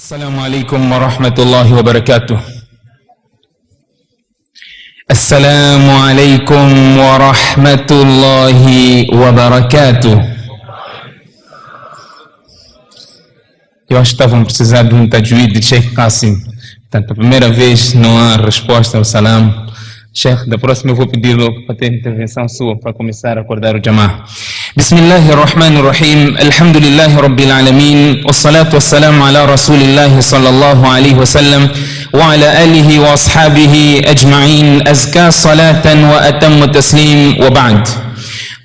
السلام عليكم ورحمة الله وبركاته. السلام عليكم ورحمة الله وبركاته. Eu acho que estavam precisando de um tajwid de Sheikh Qasim. Portanto, a primeira vez não há resposta ao salam. Sheikh, da próxima eu vou pedi-lo para ter intervenção sua para começar a acordar o Jama'ah. بسم الله الرحمن الرحيم الحمد لله رب العالمين والصلاة والسلام على رسول الله صلى الله عليه وسلم وعلى آله وأصحابه أجمعين أزكى صلاة وأتم تسليم وبعد.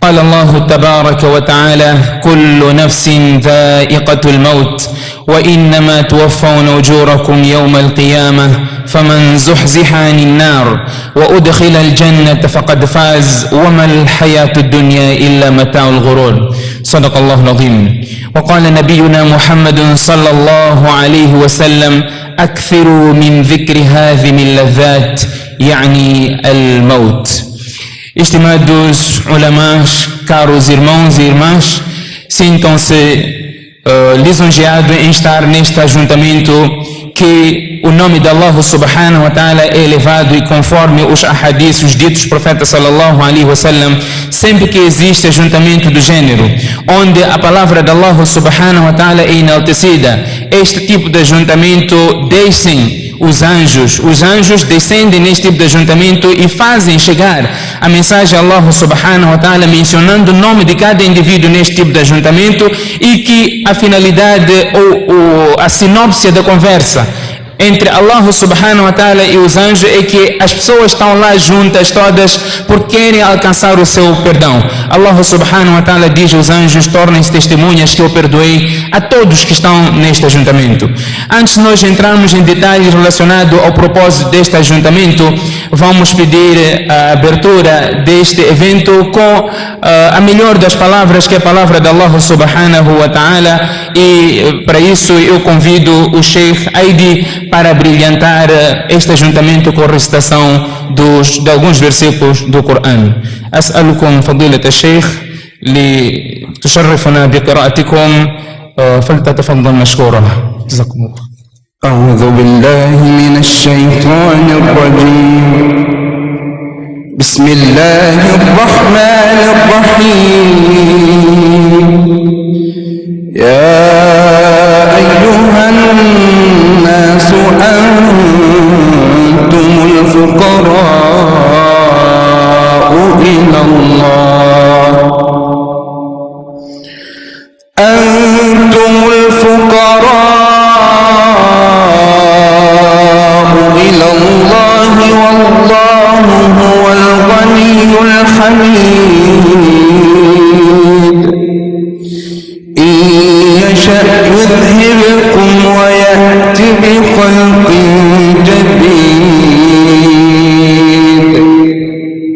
قال الله تبارك وتعالى كل نفس ذائقة الموت وإنما توفون أجوركم يوم القيامة فمن زحزح عن النار وأدخل الجنة فقد فاز وما الحياة الدنيا إلا متاع الغرور. صدق الله العظيم. وقال نبينا محمد صلى الله عليه وسلم أكثروا من ذكر هذه اللذات يعني الموت. Estimados ulamás, caros irmãos e irmãs, sintam-se lisonjeados em estar neste ajuntamento que o nome de Allah subhanahu wa ta'ala é elevado e conforme os ahadiths, os ditos profetas sallallahu alaihi wasallam, sempre que existe ajuntamento do gênero, onde a palavra de Allah subhanahu wa ta'ala é enaltecida, este tipo de ajuntamento descem os anjos descendem neste tipo de ajuntamento e fazem chegar a mensagem de Allah subhanahu wa ta'ala mencionando o nome de cada indivíduo neste tipo de ajuntamento e que a finalidade ou a sinopse da conversa entre Allah subhanahu wa ta'ala e os anjos é que as pessoas estão lá juntas todas porque querem alcançar o seu perdão. Allah subhanahu wa ta'ala diz aos anjos: tornem-se testemunhas que eu perdoei a todos que estão neste ajuntamento. Antes de nós entrarmos em detalhes relacionados ao propósito deste ajuntamento, vamos pedir a abertura deste evento com a melhor das palavras, que é a palavra de Allah subhanahu wa ta'ala, e para isso eu convido o Sheikh Aidi para brilhantar este ajuntamento com a recitação de alguns versículos do Corão. أسألكم فضيلة الشيخ لتشرفنا بقراءتكم فلتتفضل مشكورا. جزاكم الله. أعوذ بالله من الشيطان الرجيم. بسم الله الرحمن الرحيم. يا أيها الناس أنتم الفقراء إلى الله. أنتم الفقراء إلى الله والله هو الغني الحميد. إن يشأ يذهبكم ويأتي بخلق جديد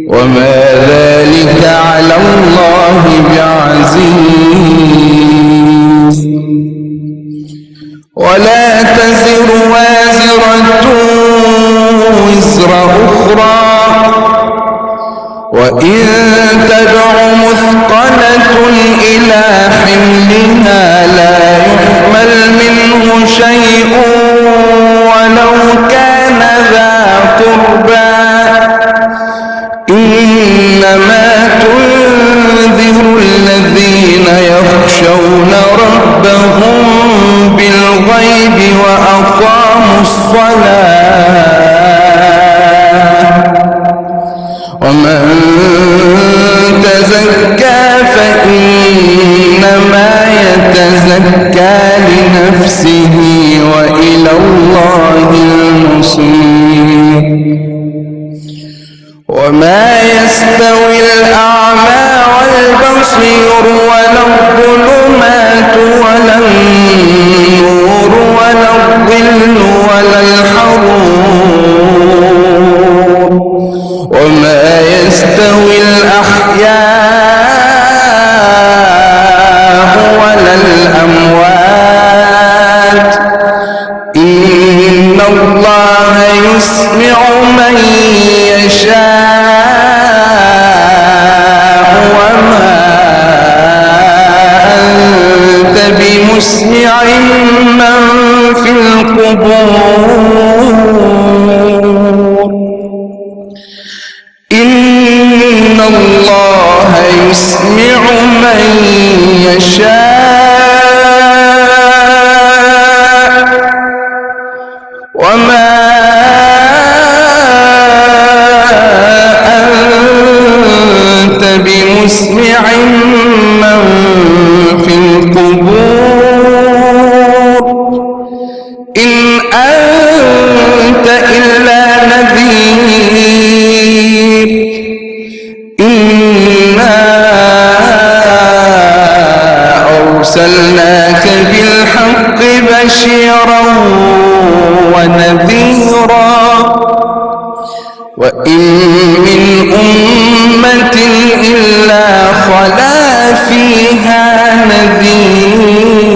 وما ذلك على الله بعزيز. ولا تزر وازرة وزر أخرى وإن تدع مثقلة إلى حملها لا يحمل منه شيء ولو كان ذا قربى. إنما تنذر الذين يخشون ربهم بالغيب وأقاموا الصلاة. ومن تزكى فإنما يتزكى لنفسه وإلى الله المصير. وما يستوي الأعمى والبصير ولا الظلمات ولا النور ولا الظل ولا الحرور. وما يستوي الأحياء ولا الأموات. إن الله يسمع من يشاء وما أنت بمسمع من في يشاء وما أنت بمسمع من في القبور إن أنت إلا نذير إنا أرسلناك بالحق بشيرا ونذيرا وإن من أمة إلا خلا فيها نذير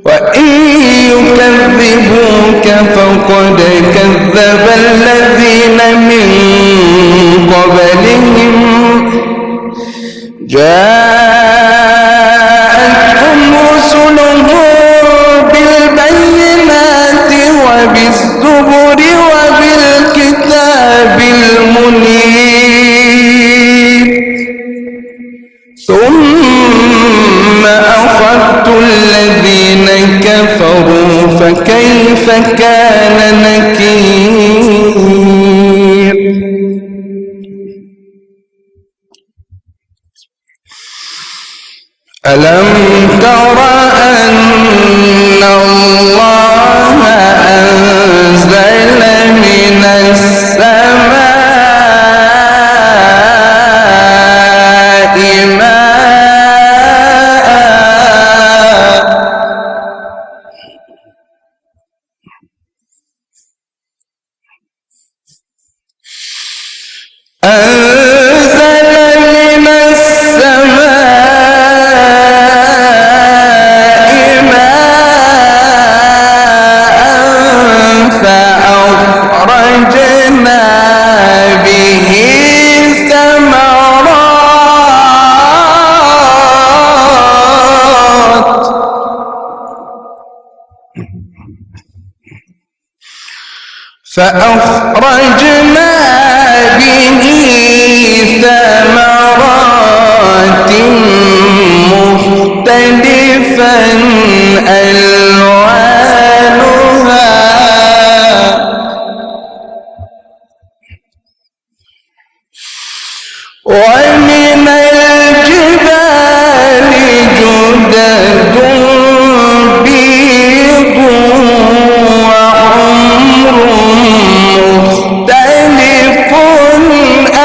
وإن يكذبوك فقد كذب الذين من قبلهم جاءتهم رسلهم بالبينات وبالزبر وبالكتاب المنير ثم أخذت الذين كفروا فكيف كان نكير ألم تر أن الله أنزل من السماء ماء فأخرجنا به ثمرات مختلفا ألوانها ومن الجبال جدد بيض وحمر مختلف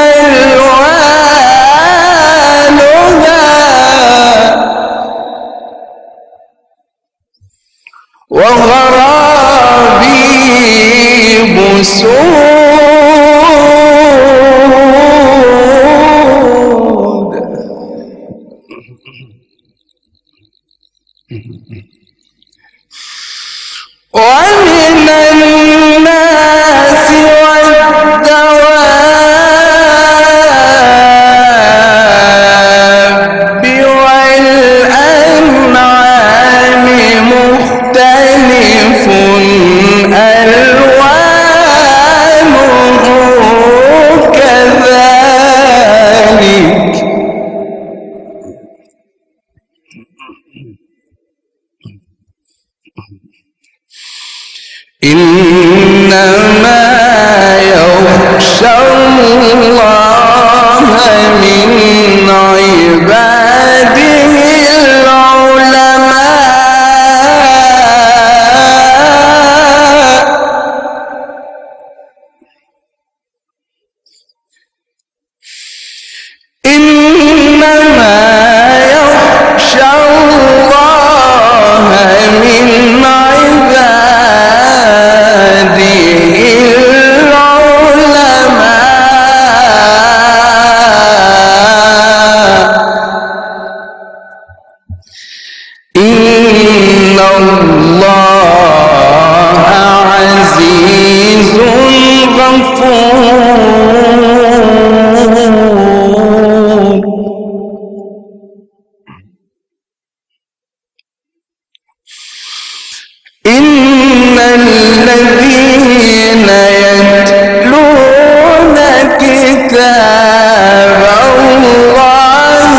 ألوانها وغرابيب سود ومن الناس والدواب والأنعام مختلف ألوانه كذلك إنما يخشى الله من عباده العلماء إنما يخشى الله من إن الله عزيز غفور إن الذين يتلون كتاب الله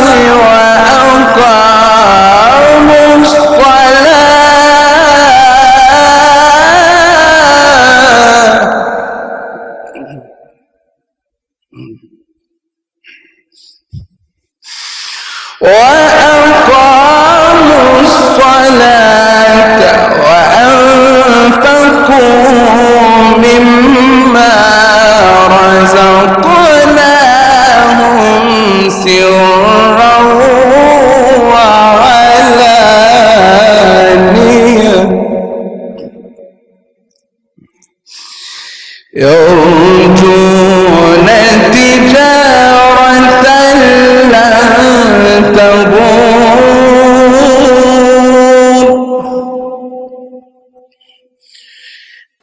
وأقاموا الصلاة وأنفقوا مما رزقناهم سرا وعلانية يرجون تجارة لن تبور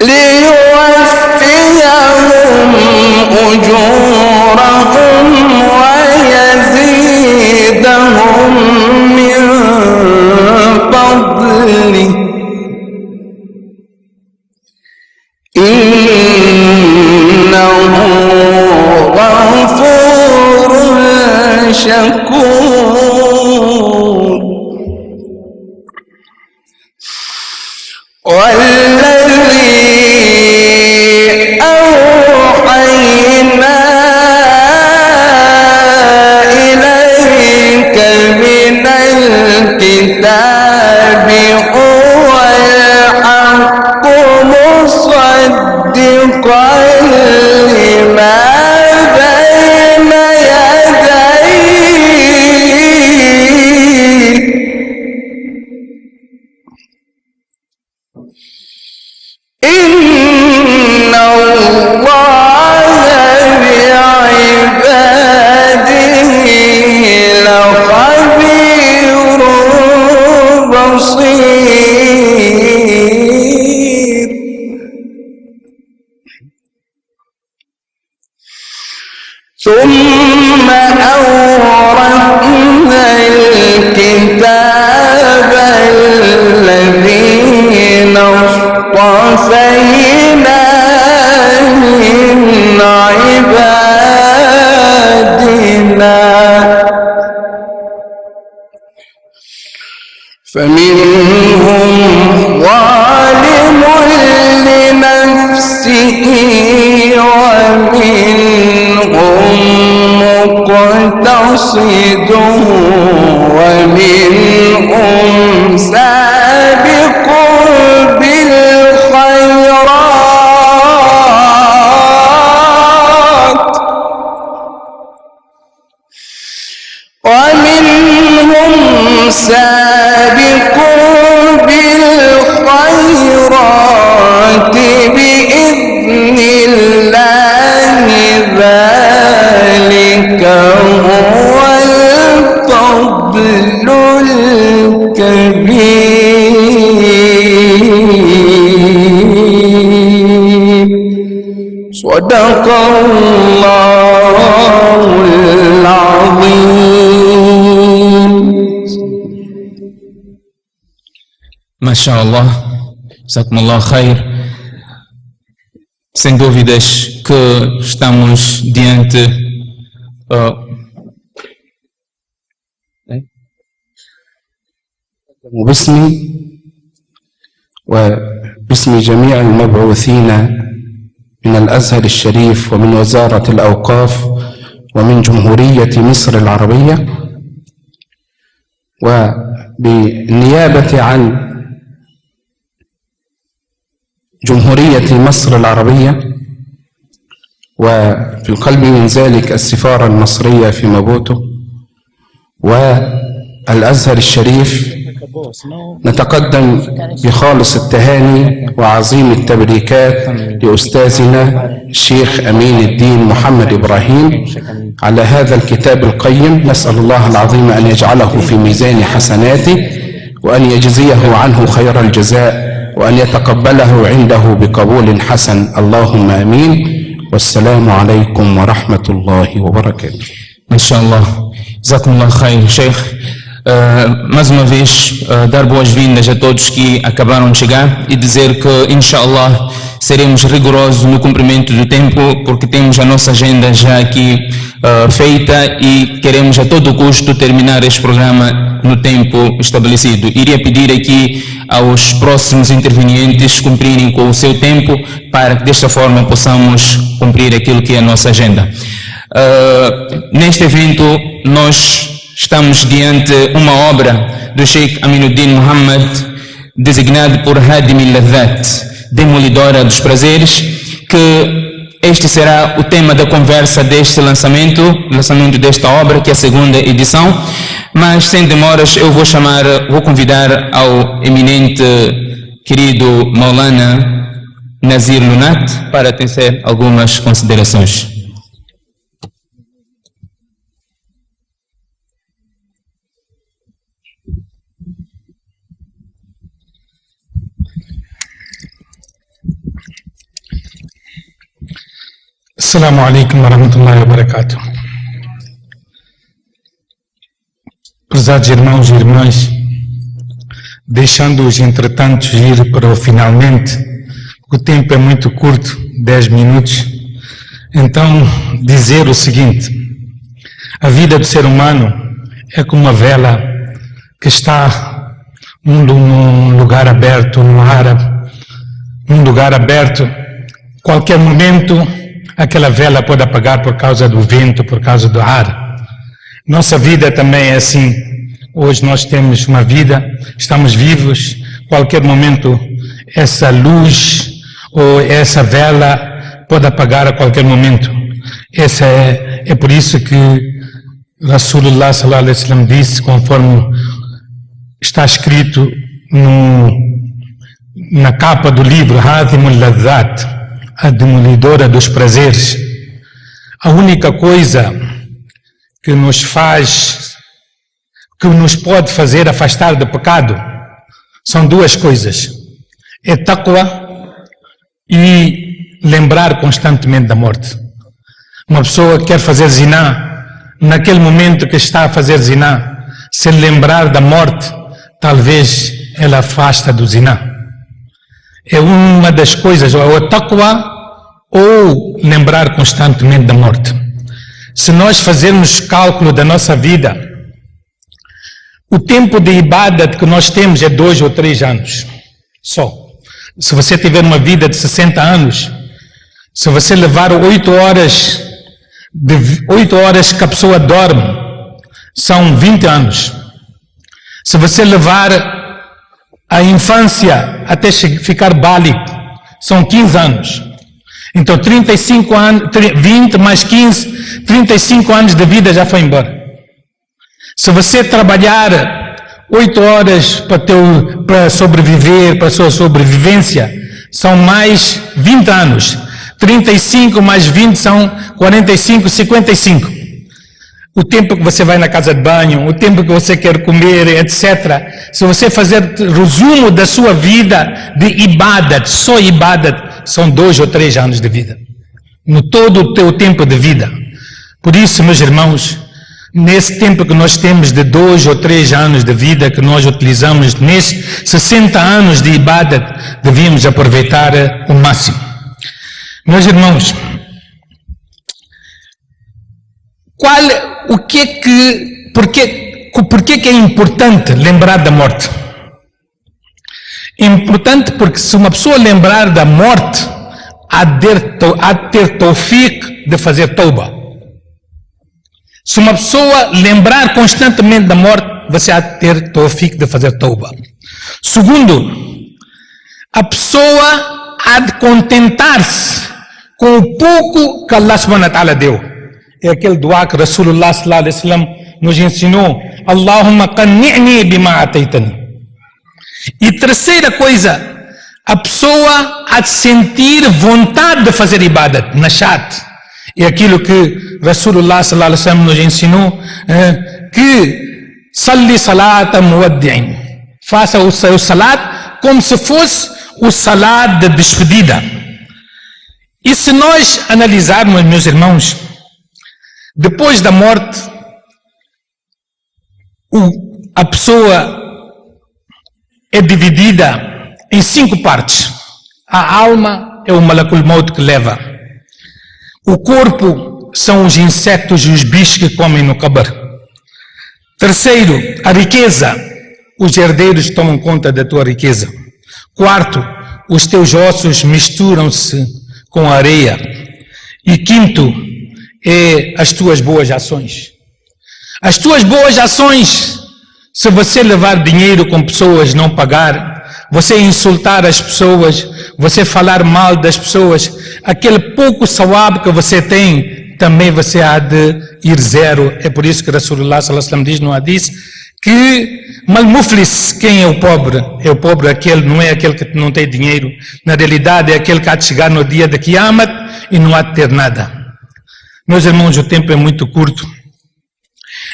ليوفيهم أجورهم ويزيدهم من فضله إنه غفور شكور والذي أوحينا إليك من الكتاب هو الحق مصدقا لما بين يديه إن الله بعباده لخبير بصير ثم أورثنا الكتاب الذين اصطفينا من عبادنا فمنهم ظالم لنفسه ومنهم مقتصد ومنهم سابق بالخيرات ومنهم سابق بالخيرات بإذن الله ذلك هو الفضل الكبير صدق الله العظيم. Masha Allah, Jazakumullah khair. Sem dúvidas que estamos diante وباسمي وباسم جميع المبعوثين من الأزهر الشريف ومن وزارة الأوقاف ومن جمهورية مصر العربية وبالنيابة عن جمهورية مصر العربية وفي القلب من ذلك السفارة المصرية في مابوتو والأزهر الشريف نتقدم بخالص التهاني وعظيم التبريكات لأستاذنا الشيخ أمين الدين محمد إبراهيم على هذا الكتاب القيم. نسأل الله العظيم أن يجعله في ميزان حسناته وأن يجزيه عنه خير الجزاء وأن يتقبله عنده بقبول حسن اللهم آمين. والسلام عليكم ورحمة الله وبركاته. Masha Allah, Jazakumullah khair, Sheikh. Mais uma vez, dar boas-vindas a todos que acabaram de chegar e dizer que, inshallah, seremos rigorosos no cumprimento do tempo, porque temos a nossa agenda já aqui feita e queremos a todo custo terminar este programa no tempo estabelecido. Iria pedir aqui aos próximos intervenientes cumprirem com o seu tempo para que desta forma possamos cumprir aquilo que é a nossa agenda. Neste evento nós estamos diante uma obra do Sheikh Aminuddin Muhammad, designado por Hadim al-Ladhat, demolidora dos prazeres, que este será o tema da conversa deste lançamento desta obra, que é a segunda edição. Mas sem demoras eu vou convidar ao eminente querido Maulana Nazir Lunat para tecer algumas considerações. Assalamu alaikum wa rahmatullahi wa barakatuh. Prezados irmãos e irmãs, deixando-os entretanto ir para o finalmente, o tempo é muito curto, 10 minutos, então dizer o seguinte: a vida do ser humano é como uma vela que está num lugar aberto, num lugar aberto. Qualquer momento aquela vela pode apagar por causa do vento, por causa do ar. Nossa vida também é assim. Hoje nós temos uma vida, estamos vivos, qualquer momento essa luz ou essa vela pode apagar a qualquer momento. É por isso que Rasulullah sallallahu alaihi wasallam disse, conforme está escrito na capa do livro, Hadim al-Ladhat, a demolidora dos prazeres. A única coisa que nos pode fazer afastar do pecado são duas coisas: é taqwa e lembrar constantemente da morte. Uma pessoa que quer fazer ziná, naquele momento que está a fazer ziná, se lembrar da morte, talvez ela afasta do ziná. É uma das coisas, ou a taqwa ou lembrar constantemente da morte. Se nós fazermos cálculo da nossa vida, o tempo de ibadat que nós temos é 2 ou 3 anos só. Se você tiver uma vida de 60 anos, se você levar 8 horas que a pessoa dorme, são 20 anos. Se você levar a infância até ficar bálico, são 15 anos. Então 35 anos, 20 mais 15, 35 anos de vida já foi embora. Se você trabalhar 8 horas para sobreviver, para a sua sobrevivência, são mais 20 anos. 35 mais 20 são 45, 55. O tempo que você vai na casa de banho, o tempo que você quer comer, etc. Se você fazer resumo da sua vida de ibadat, só ibadat, são 2 ou 3 anos de vida. No todo o teu tempo de vida. Por isso, meus irmãos, nesse tempo que nós temos de 2 ou 3 anos de vida que nós utilizamos, nesses 60 anos de ibadat, devíamos aproveitar o máximo. Meus irmãos, por que é importante lembrar da morte? É importante porque se uma pessoa lembrar da morte, há de ter tawfiq de fazer tauba. Se uma pessoa lembrar constantemente da morte, você há de ter tawfiq de fazer tauba. Segundo, a pessoa há de contentar-se com o pouco que Allah subhanahu wa ta'ala deu. É aquele dua que Rasulullah sallallahu alaihi wasallam nos ensinou: Allahumma qanni'ni bima ataitani. E terceira coisa, a pessoa há de sentir vontade de fazer ibadat, nashat. É aquilo que Rasulullah sallallahu alaihi wasallam nos ensinou, que salli salata muwaddi'in, faça o seu salat como se fosse o salat de despedida. E se nós analisarmos, meus irmãos, depois da morte, a pessoa é dividida em 5 partes. A alma é o malakul maut que leva. O corpo são os insectos e os bichos que comem no qabr. Terceiro, a riqueza. Os herdeiros tomam conta da tua riqueza. Quarto, os teus ossos misturam-se com a areia. E quinto, é as tuas boas ações. As tuas boas ações, se você levar dinheiro com pessoas, não pagar, você insultar as pessoas, você falar mal das pessoas, aquele pouco sawab que você tem, também você há de ir zero. É por isso que Rasulullah sallallahu alaihi wasallam diz no hadith que mal-muflis, quem é o pobre? É o pobre aquele, não é aquele que não tem dinheiro. Na realidade é aquele que há de chegar no dia de Qiyamah e não há de ter nada. Meus irmãos, o tempo é muito curto.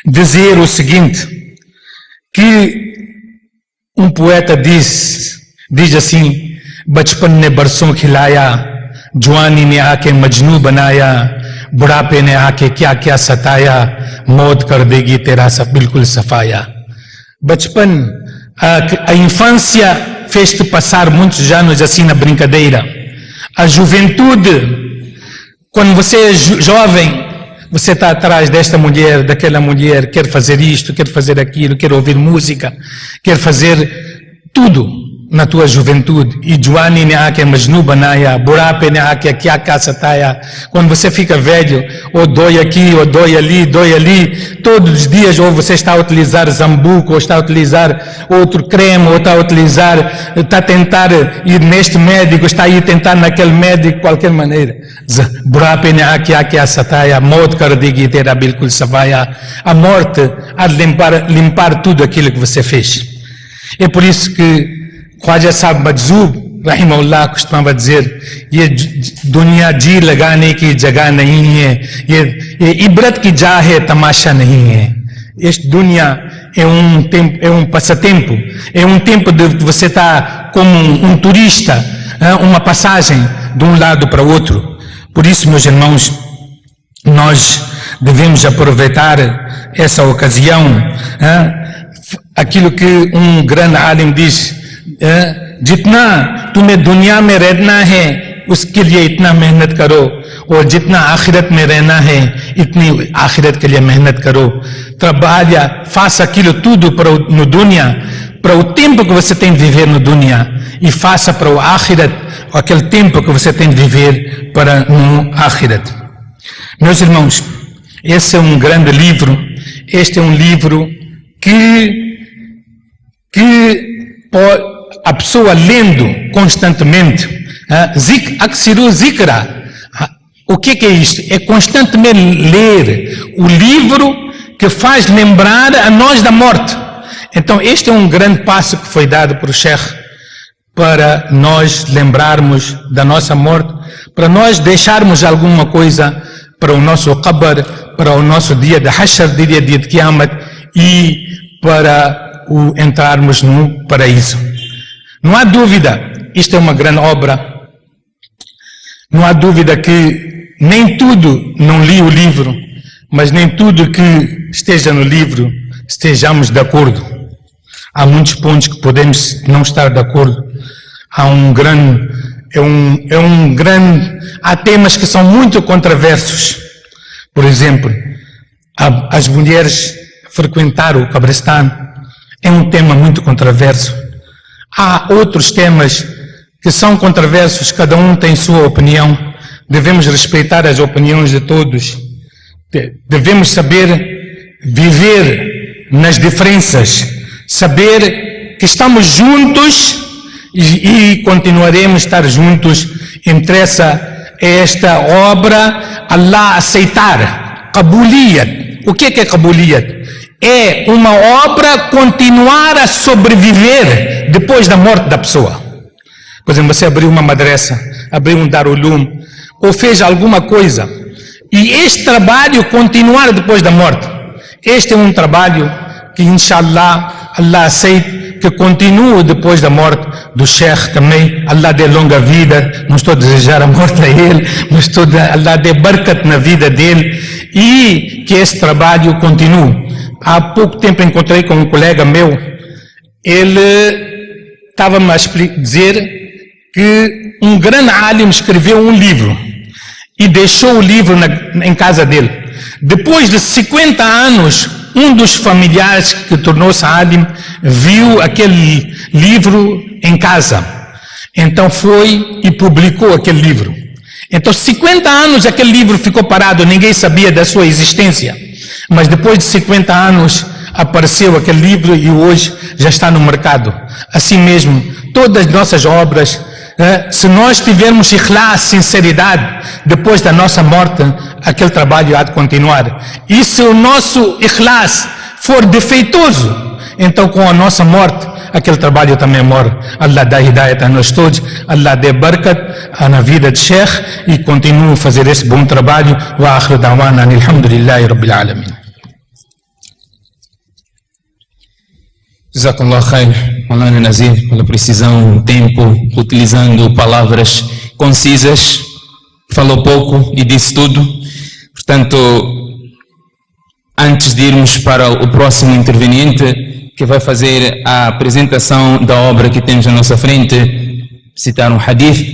Dizer o seguinte, que um poeta diz assim, बचपन ने बरसों खिलाया, जवानी ने आके मजनू बनाया, बुढ़ापे ने आके क्या क्या सताया, मौत कर देगी तेरा सब बिल्कुल सफाया. Bachpan, a infância fez-te passar muitos anos assim na brincadeira. A juventude, quando você é jovem, você está atrás desta mulher, daquela mulher, quer fazer isto, quer fazer aquilo, quer ouvir música, quer fazer tudo na tua juventude. E Juani ne ake majnu banaya, burape ne ake kya kya sataya. Quando você fica velho, ou dói aqui, ou dói ali, todos os dias, ou você está a utilizar zambuco, ou está a utilizar outro creme, ou está a utilizar, está a tentar ir neste médico, está a ir tentar naquele médico, de qualquer maneira. Burape ne ake kya sataya, maut kar degi tera bilkul safaya. A morte há de limpar tudo aquilo que você fez. É por isso que Khwaja Sahib Majzub, rahimahullah, costumava dizer, ये दुनिया जी लगाने की जगह नहीं है, ये इबरत की जा है, तमाशा नहीं है. Este dunya é um passatempo, é um tempo de você estar como um turista, uma passagem de um lado para o outro. Por isso, meus irmãos, nós devemos aproveitar essa ocasião, aquilo que um grande alim diz, जितना तुम्हें दुनिया में रहना है उसके लिए इतना मेहनत करो, और जितना आखिरत में रहना है इतनी आखिरत के लिए मेहनत करो. Trabalha, faça aquilo tudo no dunya, para o tempo que você tem de viver no dunya, e faça para o akhirat aquele tempo que você tem de viver para no akhirat. Meus irmãos, esse é um grande livro. Este é um livro que a pessoa lendo constantemente, aksiru zikra. O que é isto? É constantemente ler o livro que faz lembrar a nós da morte. Então este é um grande passo que foi dado por Sheikh para nós lembrarmos da nossa morte, para nós deixarmos alguma coisa para o nosso qabr, para o nosso dia de Hashr, dia de Qiyamah, e para entrarmos no paraíso. Não há dúvida, isto é uma grande obra. Não há dúvida que nem tudo, não li o livro, mas nem tudo que esteja no livro estejamos de acordo. Há muitos pontos que podemos não estar de acordo. Há temas que são muito controversos. Por exemplo, as mulheres frequentar o Cabristan é um tema muito controverso. Há outros temas que são controversos, cada um tem sua opinião. Devemos respeitar as opiniões de todos. Devemos saber viver nas diferenças, saber que estamos juntos e continuaremos a estar juntos. Interessa esta obra Allah aceitar. Qabuliyat. O que é Qabuliyat? É uma obra continuar a sobreviver depois da morte da pessoa. Por exemplo, você abriu uma madrasa, abriu um darulum, ou fez alguma coisa, e este trabalho continuar depois da morte. Este é um trabalho que, inshallah, Allah aceita, que continue depois da morte do Sheikh também. Allah dê longa vida, não estou a desejar a morte a ele, mas Allah dê barakat na vida dele, e que esse trabalho continue. Há pouco tempo encontrei com um colega meu, ele estava-me a dizer que um grande alim escreveu um livro e deixou o livro em casa dele. Depois de 50 anos, um dos familiares que tornou-se alim viu aquele livro em casa. Então foi e publicou aquele livro. Então 50 anos aquele livro ficou parado, ninguém sabia da sua existência. Mas depois de 50 anos apareceu aquele livro e hoje já está no mercado. Assim mesmo, todas as nossas obras, se nós tivermos ikhlas, sinceridade, depois da nossa morte, aquele trabalho há de continuar. E se o nosso ikhlas for defeituoso, então com a nossa morte, aquele trabalho também morre. Allah dá hidayat a nós todos, Allah dê barakat na vida de Sheikh e continue a fazer esse bom trabalho. Wa akhiru da'wana alhamdulillahi rabbil alamin. Jazakallah khair, Maulana Nazir, pela precisão, tempo, utilizando palavras concisas, falou pouco e disse tudo. Portanto, antes de irmos para o próximo interveniente, que vai fazer a apresentação da obra que temos à nossa frente, citar um hadith,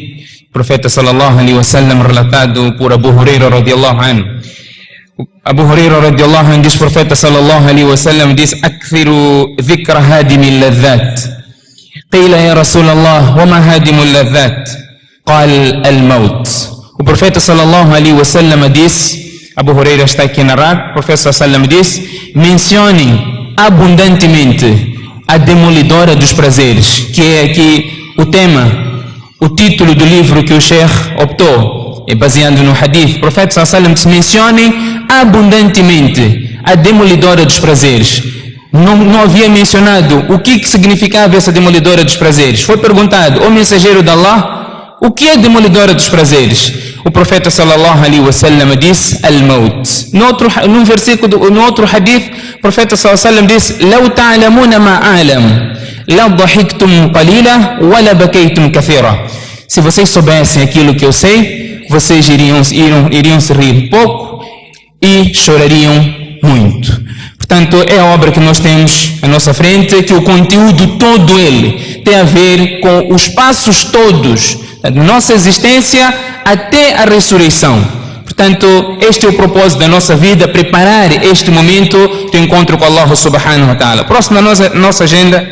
profeta sallallahu alaihi wasallam, relatado por Abu Huraira radiallahu anhu. Abu Huraira radiallahu anhu diz, profeta sallallahu alaihi wasallam diz: "Akthiru dhikra hadimi al-ladhat." Qila ya Rasulallah, wa ma hadimu al-ladhat? Qal al-maut. O profeta sallallahu alaihi wasallam diz, Abu Huraira está aqui a narrar, o profeta sallallahu alaihi wasallam diz: mencionem abundantemente a demolidora dos prazeres, que é aqui o tema, o título do livro que o Sheikh optou, é baseado no hadith. O profeta sallallahu alaihi wasallam diz: mencionem abundantemente a demolidora dos prazeres. Não havia mencionado o que significava essa demolidora dos prazeres. Foi perguntado: ó mensageiro de Allah, o que é demolidora dos prazeres? O profeta sallallahu alaihi wasallam disse: al-maut. No versículo, no outro hadith, o profeta sallallahu alaihi wasallam disse: "Law ta'lamuna ma a'lam, la dhahiktum qalila wa la bakaytum kathira." Se vocês soubessem aquilo que eu sei, vocês iriam se rir pouco e chorariam muito. Portanto, é a obra que nós temos à nossa frente, que o conteúdo todo ele tem a ver com os passos todos da nossa existência até a ressurreição. Portanto, este é o propósito da nossa vida, preparar este momento de encontro com Allah subhanahu wa ta'ala. Próximo na nossa agenda,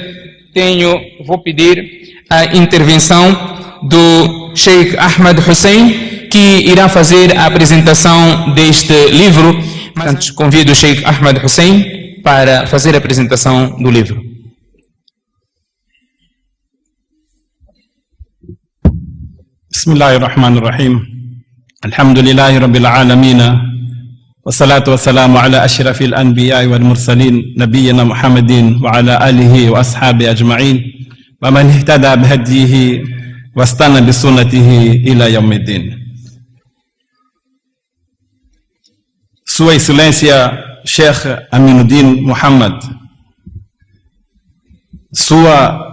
vou pedir a intervenção do Sheikh Ahmad Hussein, que irá fazer a apresentação deste livro. Antes, convido o Sheikh Ahmad Hussein para fazer a apresentação do livro. Bismillahirrahmanirrahim. Alhamdulillahi Rabbil Alameen. Wassalatu wassalamu ala ashrafil anbiya'i wal mursalin, nabiyyina Muhammadin wa ala alihi wa ashabi ajma'in, wa man ihtada bihadihi wastana bisunnatihi ila yawmiddin. Sua Excelência Sheikh Aminuddin Muhammad, Sua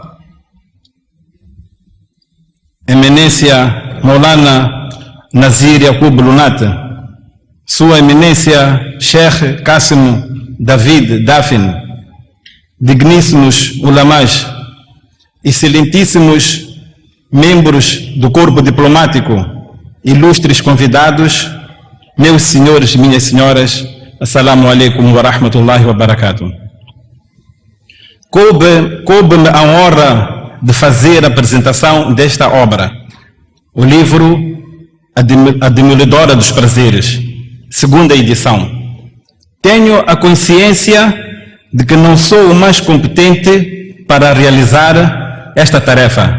Eminência Maulana Nazir Yaqub Lunata, Sua Eminência Sheikh Qasim David Dafin, digníssimos ulamás, excelentíssimos membros do corpo diplomático, ilustres convidados, meus senhores e minhas senhoras, assalamu alaikum wa rahmatullahi wa barakatuh. Coube-me a honra de fazer a apresentação desta obra, o livro A Demolidora dos Prazeres, segunda edição. Tenho a consciência de que não sou o mais competente para realizar esta tarefa,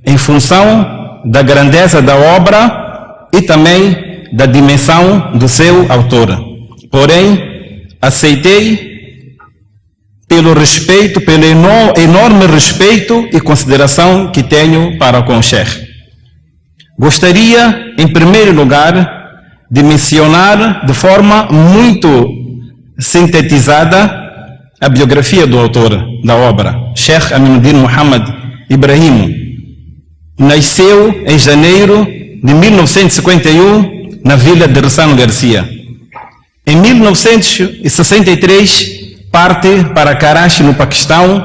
em função da grandeza da obra e também da dimensão do seu autor. Porém, aceitei pelo enorme respeito e consideração que tenho para com o Sheikh. Gostaria, em primeiro lugar, de mencionar de forma muito sintetizada a biografia do autor da obra, Sheikh Aminuddin Muhammad Ibrahim. Nasceu em janeiro de 1951 na vila de Ressano Garcia. Em 1963 parte para Karachi, no Paquistão,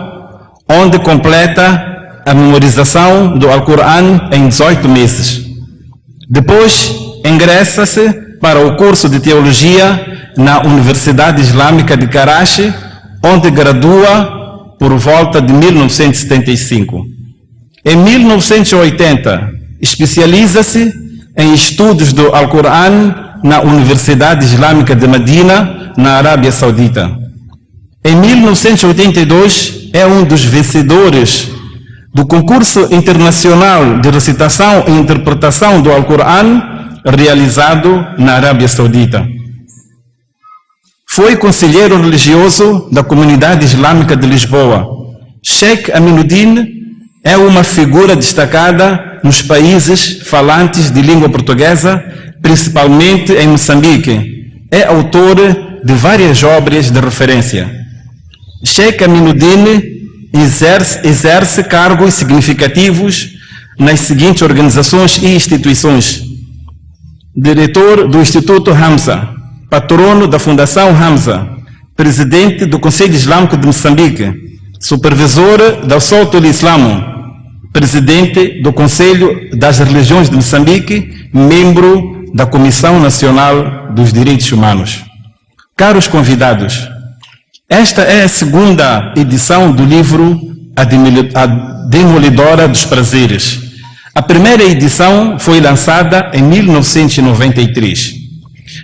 onde completa a memorização do Alcorão em 18 meses. Depois ingressa-se para o curso de teologia na Universidade Islâmica de Karachi, onde gradua por volta de 1975. Em 1980 especializa-se em estudos do Alcorão na Universidade Islâmica de Medina, na Arábia Saudita. Em 1982, é um dos vencedores do concurso internacional de recitação e interpretação do Alcorão, realizado na Arábia Saudita. Foi conselheiro religioso da Comunidade Islâmica de Lisboa. Sheikh Aminuddin é uma figura destacada nos países falantes de língua portuguesa, principalmente em Moçambique. É autor de várias obras de referência. Sheikh Aminuddin exerce cargos significativos nas seguintes organizações e instituições: diretor do Instituto Hamza, patrono da Fundação Hamza, presidente do Conselho Islâmico de Moçambique, supervisor da Sultul Islamo, presidente do Conselho das Religiões de Moçambique, membro da Comissão Nacional dos Direitos Humanos. Caros convidados, esta é a segunda edição do livro A Demolidora dos Prazeres. A primeira edição foi lançada em 1993.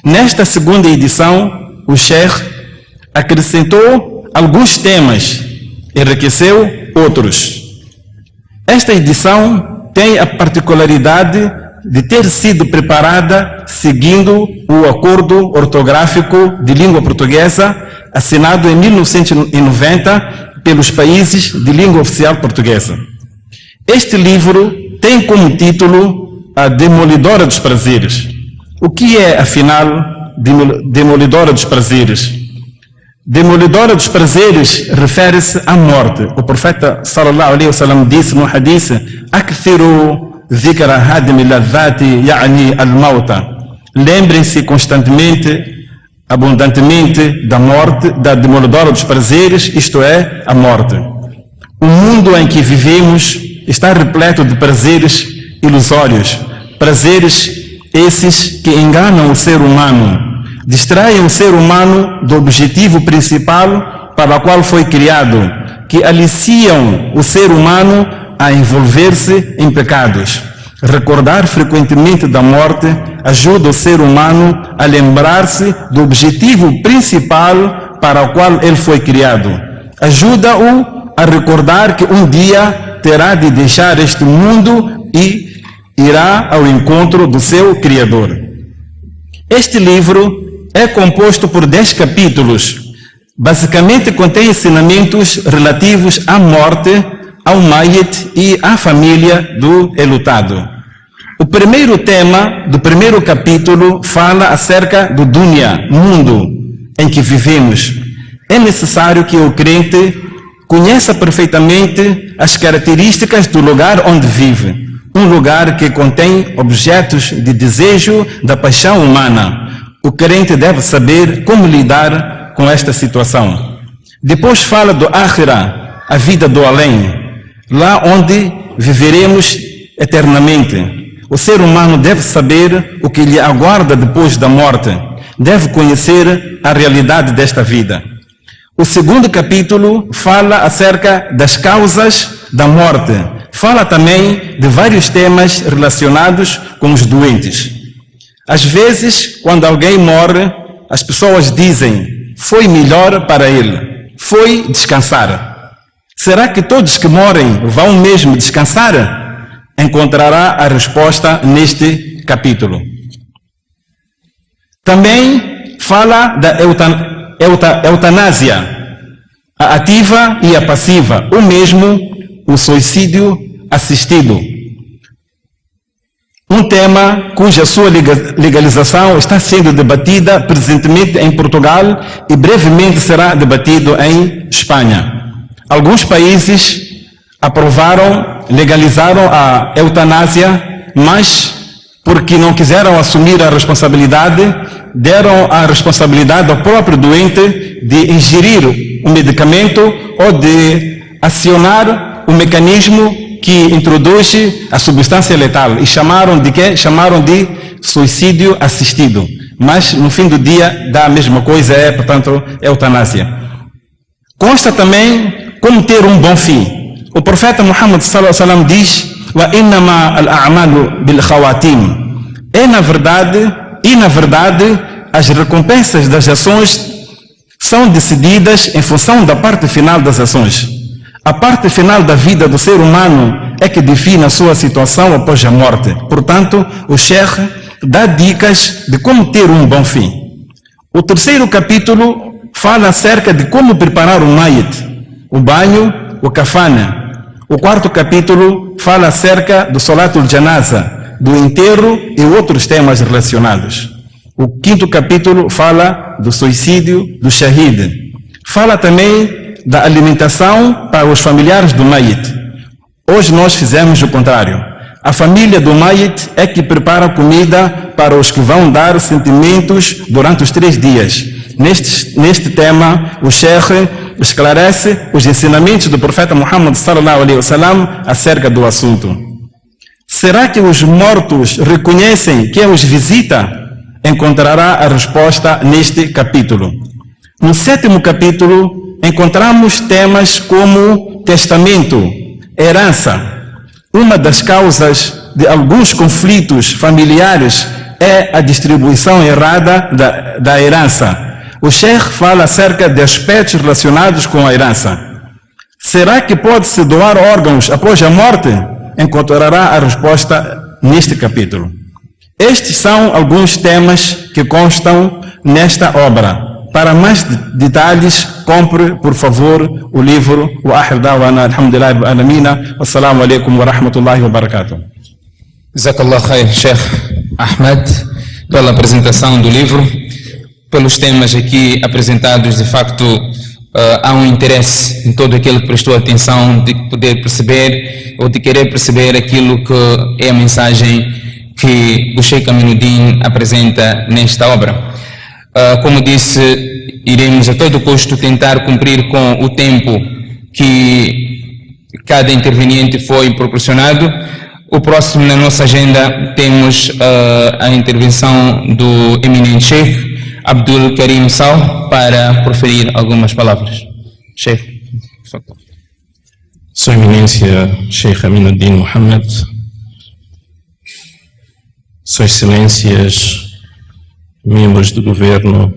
Nesta segunda edição, o Sheikh acrescentou alguns temas, enriqueceu outros. Esta edição tem a particularidade de ter sido preparada seguindo o Acordo Ortográfico de Língua Portuguesa, assinado em 1990 pelos países de língua oficial portuguesa. Este livro tem como título A Demolidora dos Prazeres. O que é, afinal, Demolidora dos Prazeres? Demolidora dos prazeres refere-se à morte. O profeta sallallahu alaihi wasallam disse no hadith: "Akthiru dhikra hadim al-ladhati ya'ni al-mauta." Lembrem-se constantemente, abundantemente da morte, da demolidora dos prazeres, isto é, a morte. O mundo em que vivemos está repleto de prazeres ilusórios, prazeres esses que enganam o ser humano, distraem o ser humano do objetivo principal para o qual foi criado, que aliciam o ser humano a envolver-se em pecados. Recordar frequentemente da morte ajuda o ser humano a lembrar-se do objetivo principal para o qual ele foi criado. Ajuda-o a recordar que um dia terá de deixar este mundo e irá ao encontro do seu Criador. Este livro é composto por 10 capítulos. Basicamente contém ensinamentos relativos à morte, ao Mayit e à família do enlutado. O primeiro tema do primeiro capítulo fala acerca do Dunya, mundo em que vivemos. É necessário que o crente conheça perfeitamente as características do lugar onde vive. Um lugar que contém objetos de desejo da paixão humana. O crente deve saber como lidar com esta situação. Depois fala do Akhira, a vida do além, lá onde viveremos eternamente. O ser humano deve saber o que lhe aguarda depois da morte. Deve conhecer a realidade desta vida. O segundo capítulo fala acerca das causas da morte. Fala também de vários temas relacionados com os doentes. Às vezes, quando alguém morre, as pessoas dizem: foi melhor para ele, foi descansar. Será que todos que morrem vão mesmo descansar? Encontrará a resposta neste capítulo. Também fala da eutanásia, a ativa e a passiva, ou mesmo o suicídio assistido. Um tema cuja sua legalização está sendo debatida presentemente em Portugal e brevemente será debatido em Espanha. Alguns países legalizaram a eutanásia, mas porque não quiseram assumir a responsabilidade, deram a responsabilidade ao próprio doente de ingerir o medicamento ou de acionar o mecanismo que introduz a substância letal e chamaram de quê? Chamaram de suicídio assistido. Mas no fim do dia dá a mesma coisa, portanto, eutanásia. Consta também como ter um bom fim. O profeta Muhammad sallallahu alaihi wasallam diz: "Wa innama al-a'malu bil khawatim." É na verdade e, na verdade, as recompensas das ações são decididas em função da parte final das ações. A parte final da vida do ser humano é que define a sua situação após a morte. Portanto, o Sheikh dá dicas de como ter um bom fim. O terceiro capítulo fala acerca de como preparar o mayit, o banho, o kafana. O quarto capítulo fala acerca do Salatul Janaza, do enterro e outros temas relacionados. O quinto capítulo fala do suicídio do Shahid. Fala também da alimentação para os familiares do mayit. Hoje nós fizemos o contrário. A família do mayit é que prepara comida para os que vão dar sentimentos durante os 3 dias. Neste tema, o Sheikh esclarece os ensinamentos do profeta Muhammad sallallahu alaihi wasallam acerca do assunto. Será que os mortos reconhecem quem os visita? Encontrará a resposta neste capítulo. No 7º capítulo, encontramos temas como testamento, herança. Uma das causas de alguns conflitos familiares é a distribuição errada da herança. O Sheikh fala acerca de aspectos relacionados com a herança. Será que pode-se doar órgãos após a morte? Encontrará a resposta neste capítulo. Estes são alguns temas que constam nesta obra. Para mais detalhes, compre, por favor, o livro Wa Akhir Da'wana Alhamdulillahi Rabbil Alamin. Wassalamu alaikum wa rahmatullahi wa barakatuh. Jazakallah khair, Sheikh Ahmed, pela apresentação do livro, pelos temas aqui apresentados. De facto, há um interesse em todo aquele que prestou atenção de poder perceber ou de querer perceber aquilo que é a mensagem que o Sheikh Aminuddin apresenta nesta obra. Como disse, iremos a todo custo tentar cumprir com o tempo que cada interveniente foi proporcionado. O próximo na nossa agenda temos a intervenção do eminente Sheikh Abdul Karim Sal para proferir algumas palavras. Sheikh, por favor. Sua Eminência Sheikh Aminuddin Mohammed, Suas Excelências, membros do Governo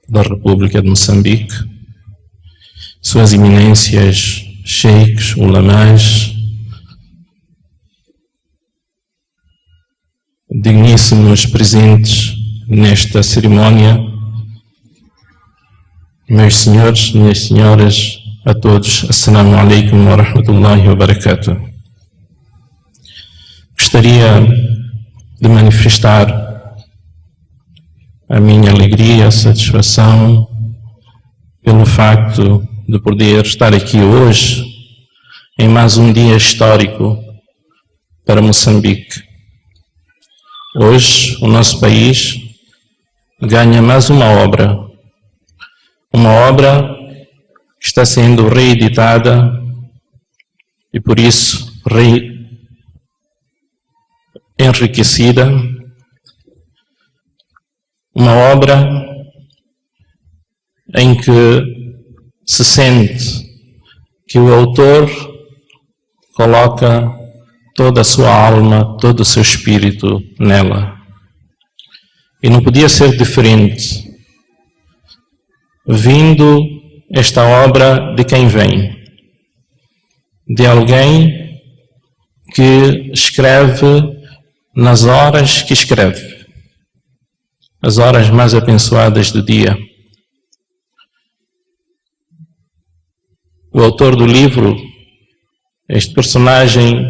da República de Moçambique, Suas Eminências, Sheikhs, Ulamás, digníssimos presentes nesta cerimónia, meus senhores, minhas senhoras, a todos, assalamu alaikum wa rahmatullahi wa barakatuh. Gostaria de manifestar a minha alegria, a satisfação pelo facto de poder estar aqui hoje em mais um dia histórico para Moçambique. Hoje o nosso país ganha mais uma obra que está sendo reeditada e por isso enriquecida. Uma obra em que se sente que o autor coloca toda a sua alma, todo o seu espírito nela. E não podia ser diferente, vindo esta obra de quem vem? De alguém que escreve nas horas que escreve, as horas mais abençoadas do dia. O autor do livro, este personagem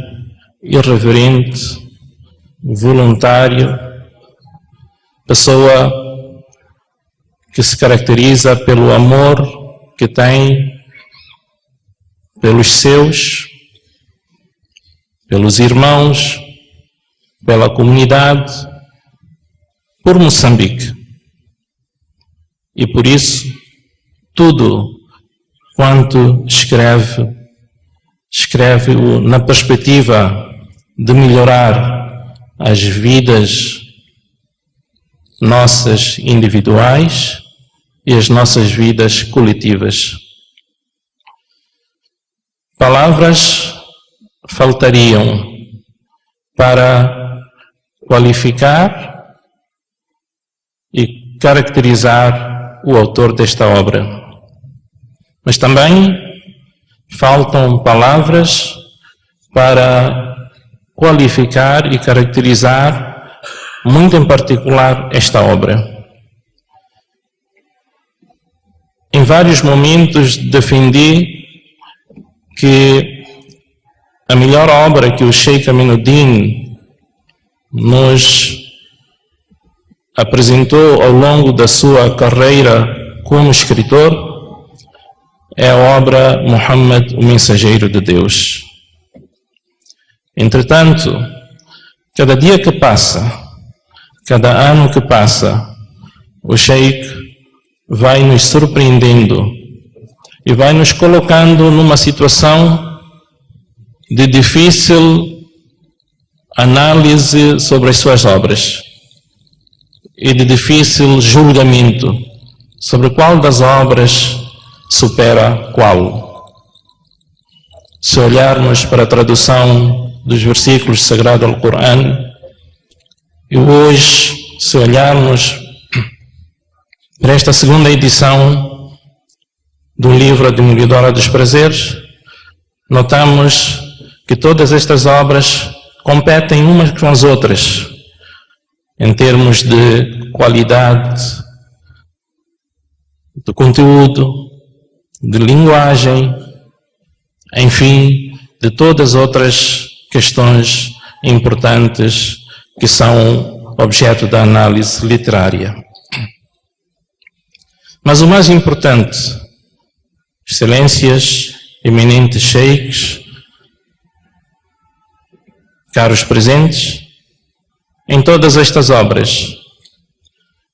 irreverente, voluntário, pessoa que se caracteriza pelo amor que tem pelos seus, pelos irmãos, pela comunidade, por Moçambique. E por isso, tudo quanto escreve-o na perspectiva de melhorar as vidas nossas individuais e as nossas vidas coletivas. Palavras faltariam para qualificar e caracterizar o autor desta obra. Mas também faltam palavras para qualificar e caracterizar, muito em particular, esta obra. Em vários momentos defendi que a melhor obra que o Sheikh Aminuddin nos apresentou ao longo da sua carreira como escritor é a obra Muhammad, o Mensageiro de Deus. Entretanto, cada dia que passa, cada ano que passa, o Sheikh vai nos surpreendendo e vai nos colocando numa situação de difícil análise sobre as suas obras e de difícil julgamento sobre qual das obras supera qual. Se olharmos para a tradução dos versículos sagrados do Corão, e hoje, se olharmos para esta segunda edição do livro A Demolidora dos Prazeres, notamos que todas estas obras competem umas com as outras, em termos de qualidade, de conteúdo, de linguagem, enfim, de todas as outras questões importantes que são objeto da análise literária. Mas o mais importante, excelências, eminentes sheikhs, caros presentes, em todas estas obras,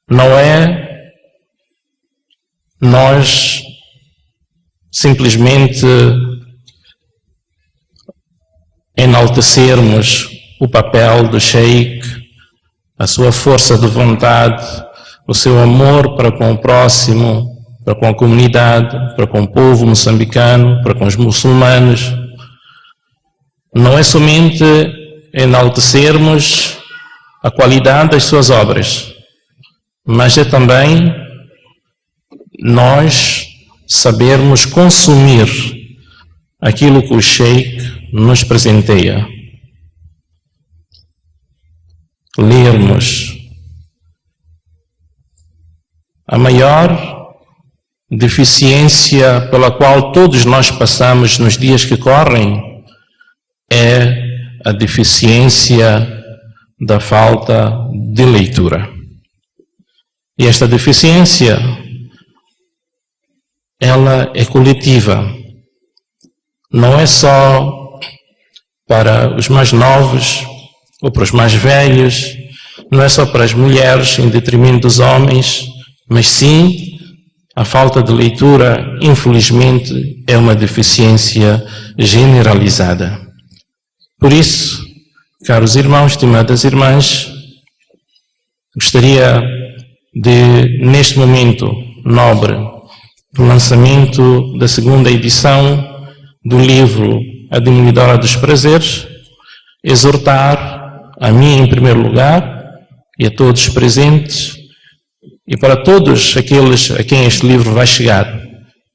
não é nós simplesmente enaltecermos o papel do sheikh, a sua força de vontade, o seu amor para com o próximo, para com a comunidade, para com o povo moçambicano, para com os muçulmanos. Não é somente enaltecermos a qualidade das suas obras, mas é também nós sabermos consumir aquilo que o sheikh nos presenteia. Lermos. A maior deficiência pela qual todos nós passamos nos dias que correm é a deficiência da falta de leitura. E esta deficiência, ela é coletiva. Não é só para os mais novos ou para os mais velhos, não é só para as mulheres em detrimento dos homens, mas sim a falta de leitura, infelizmente, é uma deficiência generalizada. Por isso, caros irmãos, estimadas irmãs, gostaria de, neste momento nobre, do lançamento da segunda edição do livro A Demolidora dos Prazeres, exortar a mim em primeiro lugar e a todos os presentes e para todos aqueles a quem este livro vai chegar,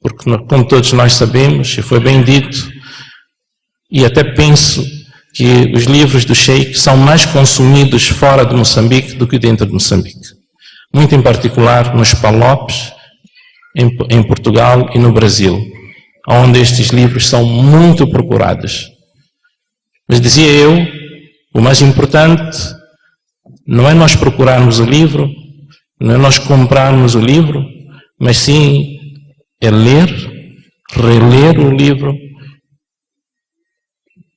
porque como todos nós sabemos, e foi bem dito, e até penso que os livros do Sheikh são mais consumidos fora de Moçambique do que dentro de Moçambique, muito em particular nos Palopes, em Portugal e no Brasil, onde estes livros são muito procurados. Mas dizia eu, o mais importante não é nós procurarmos o livro, não é nós comprarmos o livro, mas sim é ler, reler o livro,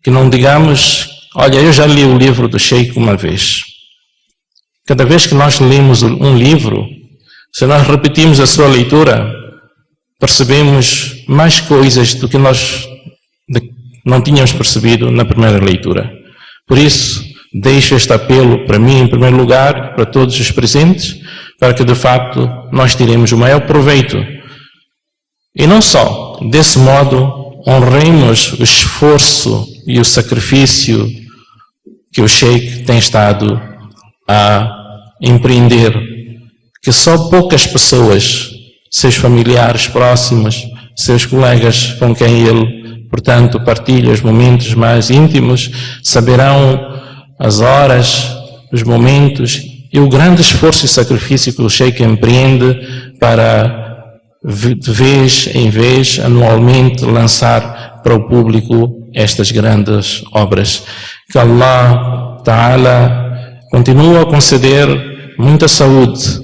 que não digamos, olha, eu já li o livro do Sheikh uma vez. Cada vez que nós lemos um livro, se nós repetimos a sua leitura, percebemos mais coisas do que nós não tínhamos percebido na primeira leitura. Por isso, deixo este apelo para mim, em primeiro lugar, para todos os presentes, para que, de facto, nós tiremos o maior proveito. E não só, desse modo, honremos o esforço e o sacrifício que o Sheikh tem estado a empreender, que só poucas pessoas, seus familiares próximos, seus colegas com quem ele, portanto, partilha os momentos mais íntimos, saberão as horas, os momentos e o grande esforço e sacrifício que o Sheikh empreende para, de vez em vez, anualmente, lançar para o público estas grandes obras. Que Allah Ta'ala continue a conceder muita saúde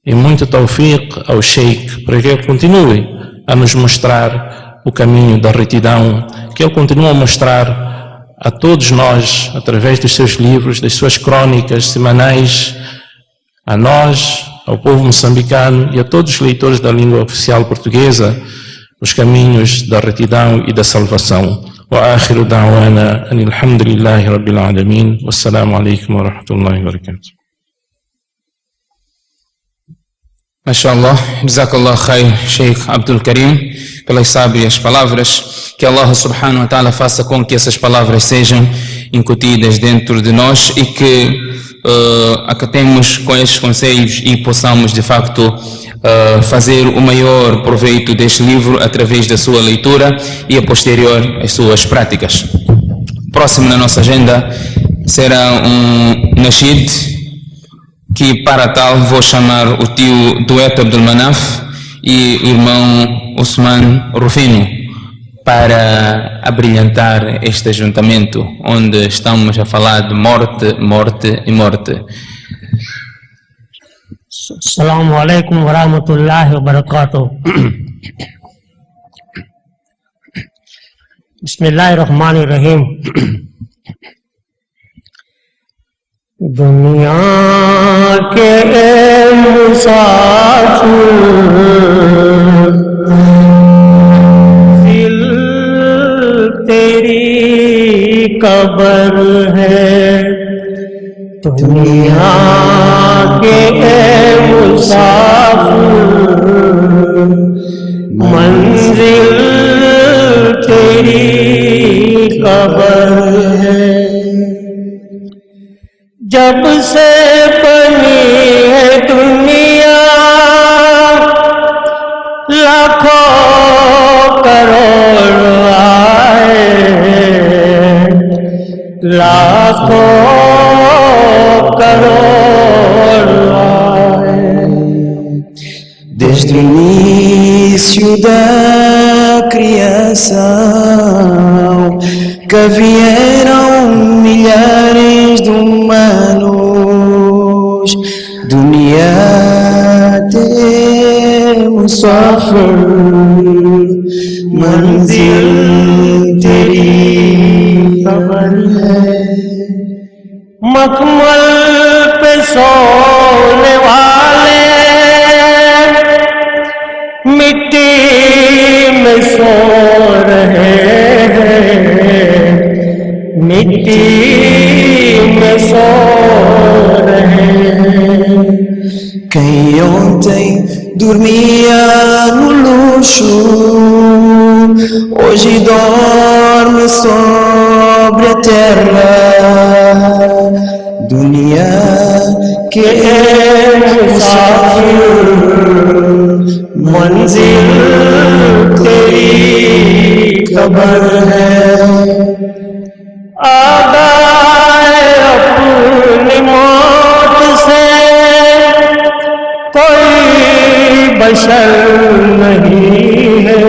e muito tawfiq ao Sheikh, para que ele continue a nos mostrar o caminho da retidão, que ele continue a mostrar a todos nós, através dos seus livros, das suas crônicas semanais, a nós, ao povo moçambicano e a todos os leitores da língua oficial portuguesa, os caminhos da retidão e da salvação. Wa akhiru da'wana anil hamdulillahi rabbil alamin. Wassalamu alaikum wa rahmatullahi wa barakatuh. MashaAllah, Jazakallah Khair, Sheikh Abdul Karim, pelas sábias palavras. Que Allah subhanahu wa ta'ala faça com que essas palavras sejam incutidas dentro de nós e que acatemos com estes conselhos e possamos de facto fazer o maior proveito deste livro através da sua leitura e a posterior as suas práticas. Próximo na nossa agenda será um nasheed, que para tal vou chamar o tio Dueto Abdul Manaf e o irmão Usman Rufino para abrilhantar este ajuntamento onde estamos a falar de morte, morte e morte. Assalamu alaikum wa rahmatullahi wa barakatuh. Bismillahirrahmanirrahim. दुनिया के मुसाफिर दिल तेरी कब्र है, दुनिया के मुसाफिर मंजिल तेरी कब्र है। जब से बनी है दुनिया लाखों करोड़ आए, लाखों करोड़ आए। Desde o início da criação que vieram milhares de humanos, dunia te musafir, manzil teri khabar hai। मखमल पे सोने वाले मिट्टी में सो रहे हैं, मिट्टी में सो रहे हैं। Quem ontem dormia no luxo, hoje dorme sobre a terra. Dunia que é musafir, manzil teri कब्र है। आगाए अपनी मौत से कोई बशर नहीं है,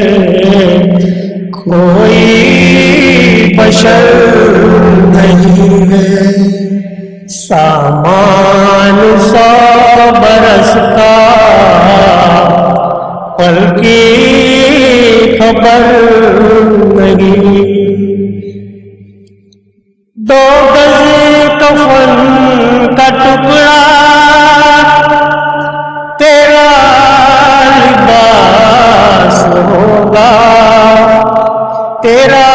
कोई बशर नहीं है। सामान 100 बरस का पल की खबर नहीं। 2 गज कफन का टुकड़ा तेरा लिबास होगा, तेरा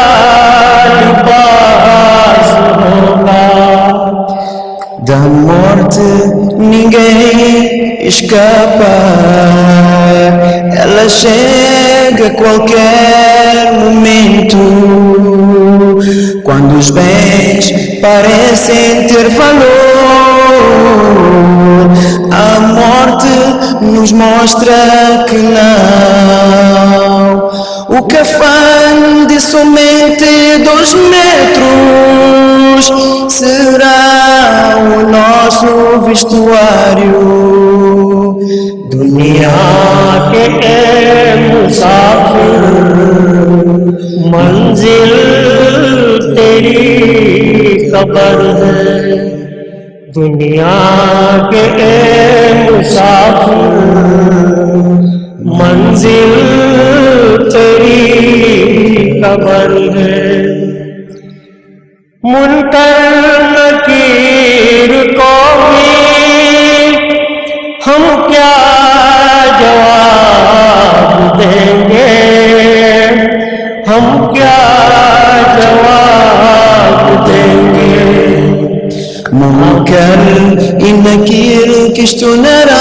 लिबास होगा। Da morte ninguém escapa, ela chega a qualquer momento. Quando os bens parecem ter valor, a morte nos mostra que não. O café de somente 2 metros será o nosso vestuário. Dunia के मुसाफिर मंजिल तेरी कब्र है दुनिया के मुसाफिर मंजिल तेरी कब्र है मुनकर नकीर को भी हम क्या जवाब देंगे हम क्या जवाब देंगे Munkar e Nakir questionarão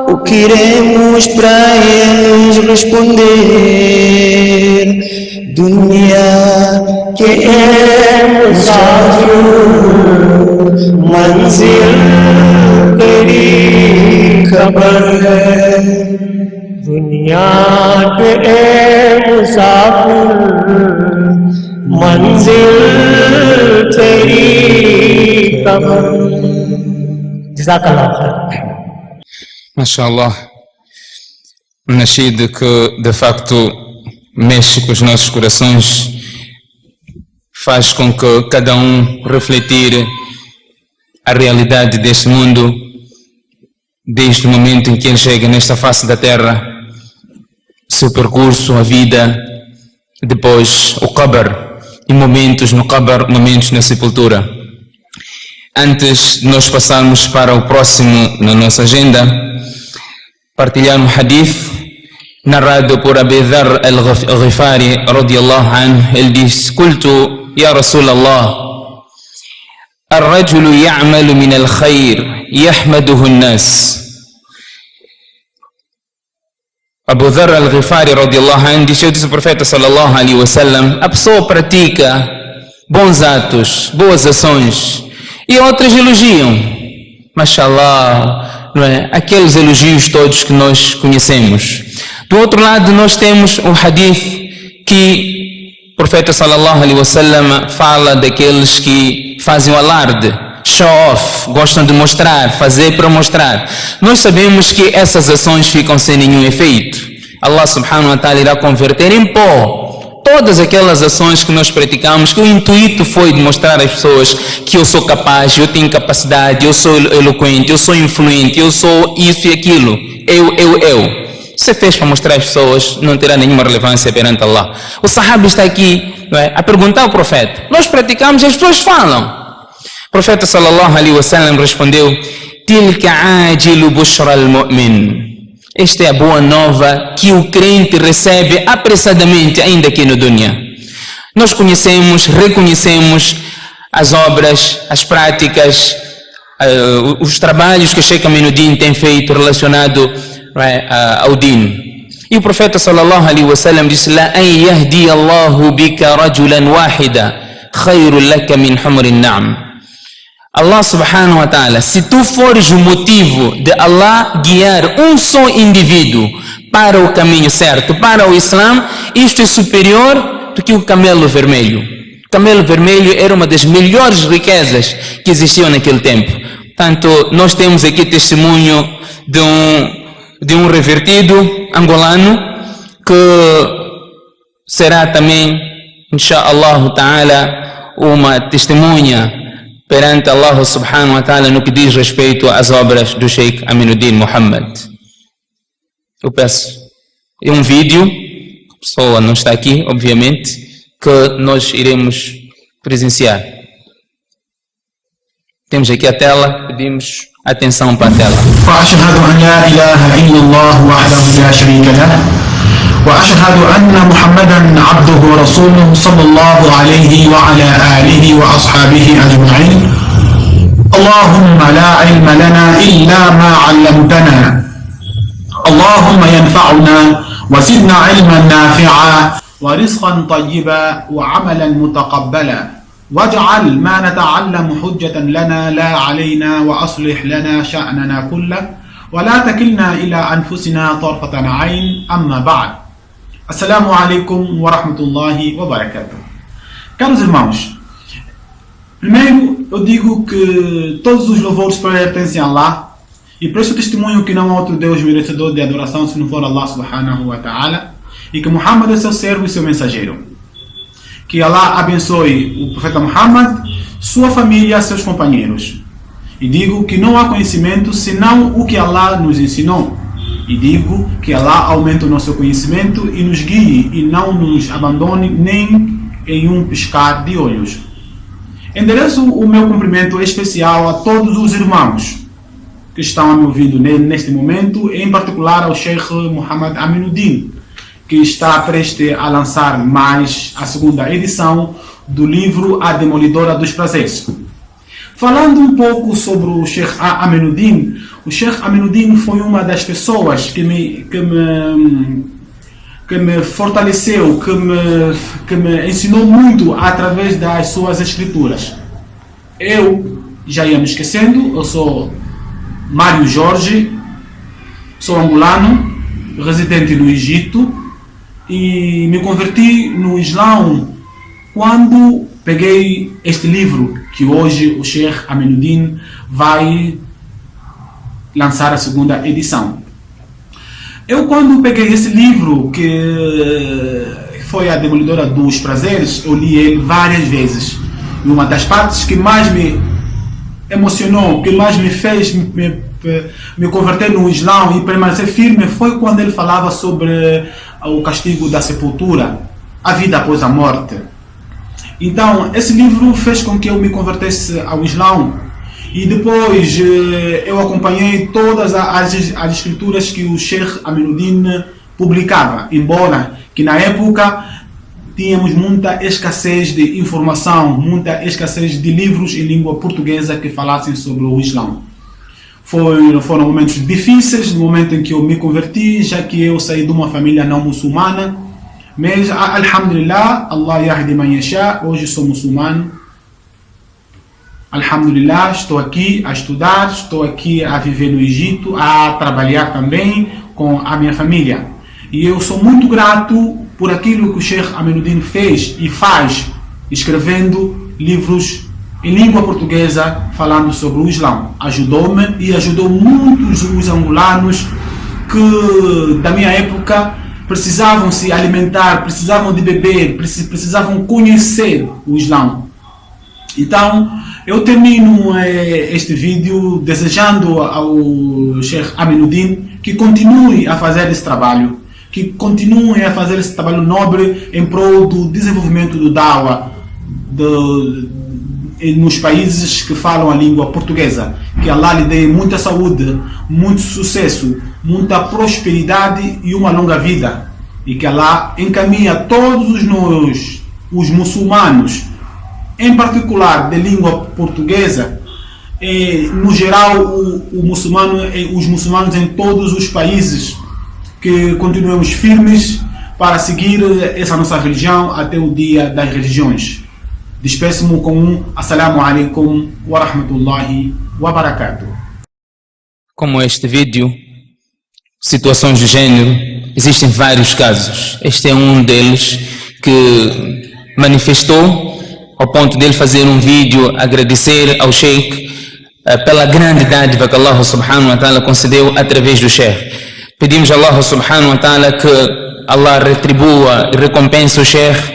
o que iremos para eles responder. Dunia que é musafir manzil teri khabar hai दुनिया के मुसाफिर मंजिल तेरी कब्र जज़ाकल्लाह खैर Mashallah, um nascido que de facto mexe com os nossos corações, faz com que cada refletir a realidade deste mundo desde o momento em que ele chega nesta face da terra, seu percurso, a vida, depois o qabr, e momentos no qabr, momentos na sepultura. Antes de nós passarmos para o próximo na nossa agenda, partilhar um hadith narrado por Abu Dharr al-Ghifari radiyallahu anhu. Ele diz: "Qultu ya Rasulallah, الرجل يعمل من الخير يحمده الناس." Abu Dharr al-Ghifari radiyallahu anhu disse: eu disse ao profeta sallallahu alaihi wasallam, a pessoa pratica bons atos, boas ações, e outros elogiam, mashallah, não é? Aqueles elogios todos que nós conhecemos. Do outro lado nós temos o hadith que o profeta sallallahu alaihi wasallam fala daqueles que fazem o alarde, show off, gostam de mostrar, fazer para mostrar. Nós sabemos que essas ações ficam sem nenhum efeito. Allah subhanahu wa ta'ala irá converter em pó todas aquelas ações que nós praticamos, que o intuito foi de mostrar às pessoas que eu sou capaz, eu tenho capacidade, eu sou eloquente, eu sou influente, eu sou isso e aquilo, eu. Se fez para mostrar às pessoas, não terá nenhuma relevância perante Allah. O sahaba está aqui, não é, a perguntar ao profeta. Nós praticamos e as pessoas falam. O profeta sallallahu alaihi wasallam respondeu: Tilka ajilu bushra al-mu'min. Esta é a boa nova que o crente recebe apressadamente ainda aqui no dunya. Nós conhecemos, reconhecemos as obras, as práticas, os trabalhos que Sheikh Aminuddin tem feito relacionado ao din. E o profeta sallallahu alaihi wasallam disse: La an yahdi Allahu bika rajulan wahida khayrun laka min humrin na'am. Allah subhanahu wa ta'ala, se tu fores o motivo de Allah guiar um só indivíduo para o caminho certo, para o Islã, isto é superior do que o camelo vermelho. O camelo vermelho era uma das melhores riquezas que existiam naquele tempo. Portanto, nós temos aqui testemunho de um revertido angolano que será também, inshallah ta'ala, uma testemunha perante Allah subhanahu wa ta'ala no que diz respeito às obras do Sheikh Aminuddin Muhammad. Eu peço, é um vídeo, a pessoa não está aqui, obviamente, que nós iremos presenciar. Temos aqui a tela, pedimos atenção para a tela. وأشهد أن لا إله إلا الله وحده لا شريك له وأشهد أن محمدا عبده ورسوله صلى الله عليه وعلى آله وأصحابه أجمعين. اللهم لا علم لنا إلا ما علمتنا اللهم ينفعنا وزدنا علما نافعا ورزقا طيبا وعملا متقبلا واجعل ما نتعلم حجة لنا لا علينا وأصلح لنا شأننا كله ولا تكلنا إلى أنفسنا طرفة عين أما بعد السلام عليكم ورحمة الله وبركاته. Caros irmãos, primeiro eu digo que todos os louvores pertencem a Allah e presto testemunho que não há outro Deus merecedor de adoração se não for Allah subhanahu wa ta'ala e que Muhammad é seu servo e seu mensageiro. Que Allah abençoe o profeta Muhammad, sua família e seus companheiros. E digo que não há conhecimento senão o que Allah nos ensinou. E digo que Allah aumente o nosso conhecimento e nos guie e não nos abandone nem em um piscar de olhos. Endereço o meu cumprimento especial a todos os irmãos que estão a me ouvindo neste momento, em particular ao Sheikh Muhammad Aminuddin, que está prestes a lançar mais a segunda edição do livro A Demolidora dos Prazeres. Falando um pouco sobre o Sheikh Aminuddin, o Sheikh Aminuddin foi uma das pessoas que me fortaleceu, que me ensinou muito através das suas escrituras. Eu já ia me esquecendo, eu sou Mário Jorge, sou angolano, residente no Egito e me converti no Islão quando peguei este livro que hoje o Sheikh Aminuddin vai lançar a segunda edição. Eu quando peguei esse livro, que foi A Demolidora dos Prazeres, eu li ele várias vezes. E uma das partes que mais me emocionou, que mais me fez me converter no Islão e permanecer firme foi quando ele falava sobre o castigo da sepultura, a vida após a morte. Então, esse livro fez com que eu me convertesse ao Islão e depois eu acompanhei todas as escrituras que o Sheikh Aminuddin publicava, embora que na época tínhamos muita escassez de informação, muita escassez de livros em língua portuguesa que falassem sobre o Islão. Foram momentos difíceis no momento em que eu me converti, já que eu saí de uma família não muçulmana, mas alhamdulillah, Allah yahdi man yasha, hoje sou muçulmano. Alhamdulillah, estou aqui a estudar, estou aqui a viver no Egito, a trabalhar também com a minha família. E eu sou muito grato por aquilo que o Sheikh Aminuddin fez e faz, escrevendo livros em língua portuguesa falando sobre o Islão. Ajudou-me e ajudou muitos os angolanos que da minha época precisavam se alimentar, precisavam de beber, precisavam conhecer o Islão. Então, eu termino este vídeo desejando ao Sheikh Aminuddin que continue a fazer esse trabalho, que continue a fazer esse trabalho nobre em prol do desenvolvimento do Dawa nos países que falam a língua portuguesa. Que Allah lhe dê muita saúde, muito sucesso, muita prosperidade e uma longa vida. E que Allah encaminhe a todos os muçulmanos, em particular de língua portuguesa, no geral os muçulmanos em todos os países, que continuemos firmes para seguir essa nossa religião até o dia das religiões. Despeço-me com Assalamu alaikum wa rahmatullahi wa barakatuh. Como este vídeo, situações de gênero, existem vários casos. Este é um deles que manifestou ao ponto de ele fazer um vídeo, agradecer ao Sheikh pela grande dádiva que Allah subhanahu wa ta'ala concedeu através do Sheikh. Pedimos a Allah subhanahu wa ta'ala que Allah retribua e recompense o Sheikh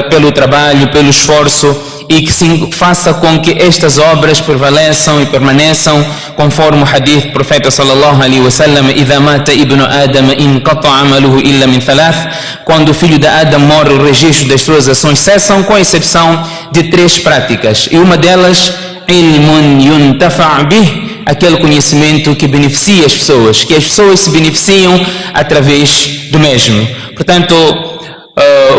pelo trabalho, pelo esforço e que faça com que estas obras prevaleçam e permaneçam conforme o hadith do profeta sallallahu alaihi wasallam: "Idha mata ibnu Adam inqata amaluhu illa min thalath", quando o filho de Adam morre, o registro das suas ações cessam, com exceção de 3 práticas, e uma delas ilmun yuntafa' bih, aquele conhecimento que beneficia as pessoas, que as pessoas se beneficiam através do mesmo. Portanto,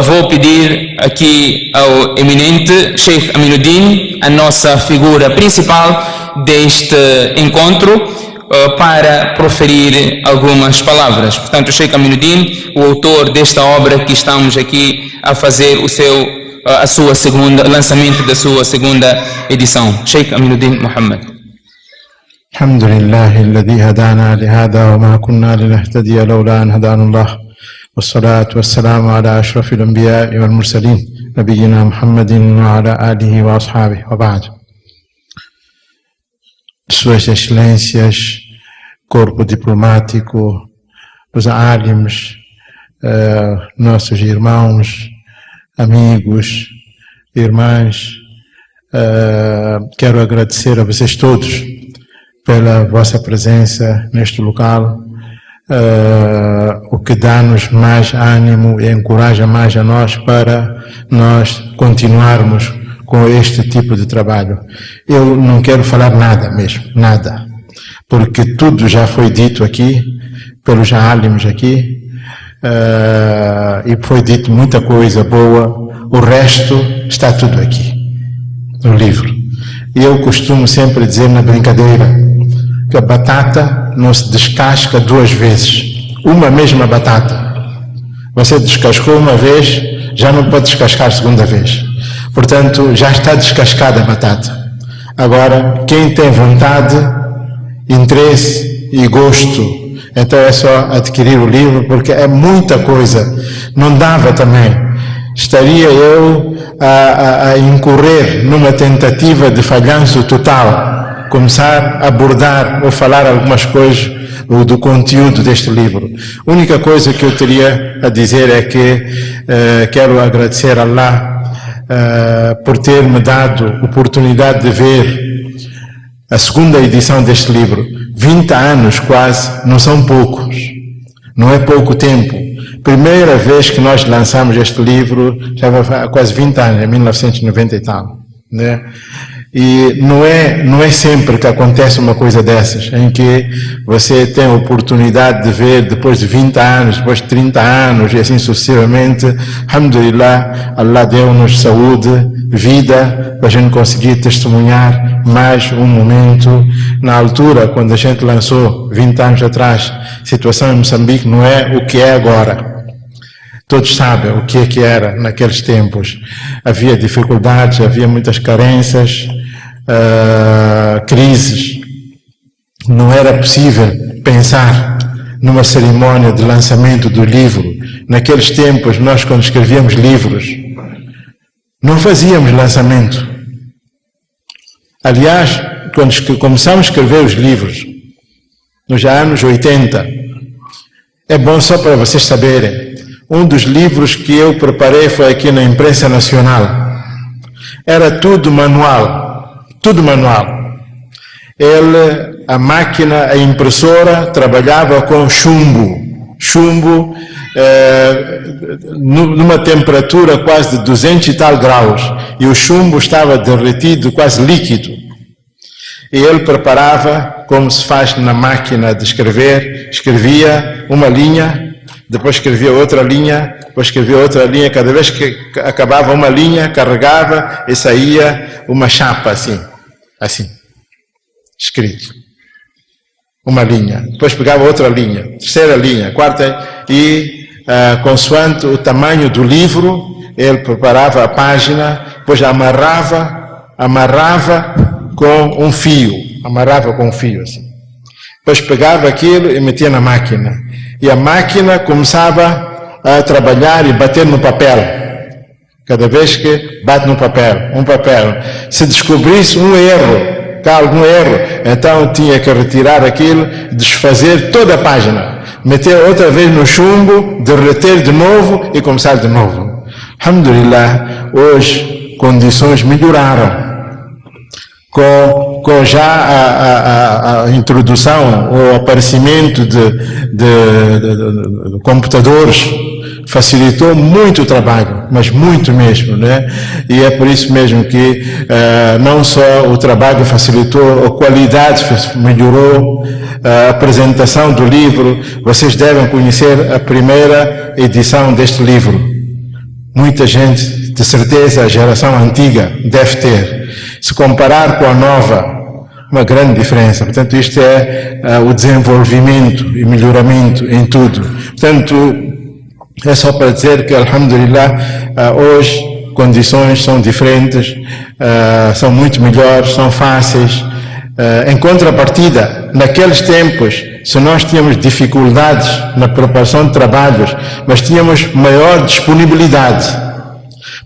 vou pedir aqui ao eminente Sheikh Aminuddin, a nossa figura principal deste encontro, para proferir algumas palavras. Portanto, Sheikh Aminuddin, o autor desta obra que estamos aqui a fazer lançamento da sua segunda edição. Sheikh Aminuddin Muhammad. الحمد لله الذي هدانا لهذا وما كنا لنهتدي لولا أن هدانا الله والصلاة والسلام على أشرف الأنبياء والمرسلين نبينا محمد وعلى آله وأصحابه وبعد. Suas Excelências, corpo diplomático, os álims, nossos irmãos, amigos, irmãs, quero agradecer a vocês todos pela vossa presença neste local, o que dá-nos mais ânimo e encoraja mais a nós para nós continuarmos com este tipo de trabalho. Eu não quero falar nada mesmo, nada, porque tudo já foi dito aqui, pelos álims aqui, e foi dito muita coisa boa, o resto está tudo aqui, no livro. E eu costumo sempre dizer na brincadeira, que a batata não se descasca duas vezes, uma mesma batata. Você descascou uma vez, já não pode descascar a segunda vez. Portanto, já está descascada a batata. Agora, quem tem vontade, interesse e gosto, então é só adquirir o livro, porque é muita coisa. Não dava também. Estaria eu a incorrer numa tentativa de falhanço total, começar a abordar ou falar algumas coisas do conteúdo deste livro. A única coisa que eu teria a dizer é que quero agradecer a Allah por ter me dado oportunidade de ver a segunda edição deste livro. 20 anos quase, não são poucos, não é pouco tempo. Primeira vez que nós lançamos este livro, já há quase 20 anos, em 1990 e tal, né? E não é sempre que acontece uma coisa dessas, em que você tem a oportunidade de ver depois de 20 anos, depois de 30 anos e assim sucessivamente. Alhamdulillah, Allah deu-nos saúde, vida, para a gente conseguir testemunhar mais um momento. Na altura, quando a gente lançou, 20 anos atrás, a situação em Moçambique não é o que é agora. Todos sabem o que é que era naqueles tempos. Havia dificuldades, havia muitas carências, crises. Não era possível pensar numa cerimônia de lançamento do livro. Naqueles tempos, nós quando escrevíamos livros, não fazíamos lançamento. Aliás, quando começámos a escrever os livros, nos anos 80, é bom só para vocês saberem, um dos livros que eu preparei foi aqui na imprensa nacional. Era tudo manual, tudo manual. A máquina, a impressora, trabalhava com chumbo. Chumbo numa temperatura quase de 200 e tal graus. E o chumbo estava derretido, quase líquido. E ele preparava, como se faz na máquina de escrever, escrevia uma linha, depois escrevia outra linha, depois escrevia outra linha. Cada vez que acabava uma linha, carregava e saía uma chapa assim, escrito. Uma linha. Depois pegava outra linha, terceira linha, quarta, e consoante o tamanho do livro, ele preparava a página, depois amarrava com um fio, assim. Depois pegava aquilo e metia na máquina. E a máquina começava a trabalhar e bater no papel. Cada vez que bate no papel, um papel. Se descobrisse um erro, cá algum erro, então tinha que retirar aquilo, desfazer toda a página, meter outra vez no chumbo, derreter de novo e começar de novo. Alhamdulillah, hoje condições melhoraram. Com já a introdução, o aparecimento de computadores, facilitou muito o trabalho, mas muito mesmo, né? E é por isso mesmo que não só o trabalho facilitou, a qualidade melhorou, a apresentação do livro. Vocês devem conhecer a primeira edição deste livro. Muita gente, de certeza, a geração antiga deve ter. Se comparar com a nova, uma grande diferença. Portanto, isto é o desenvolvimento e melhoramento em tudo. Portanto, é só para dizer que, alhamdulillah, hoje condições são diferentes, são muito melhores, são fáceis. Em contrapartida, naqueles tempos, se nós tínhamos dificuldades na preparação de trabalhos, mas tínhamos maior disponibilidade,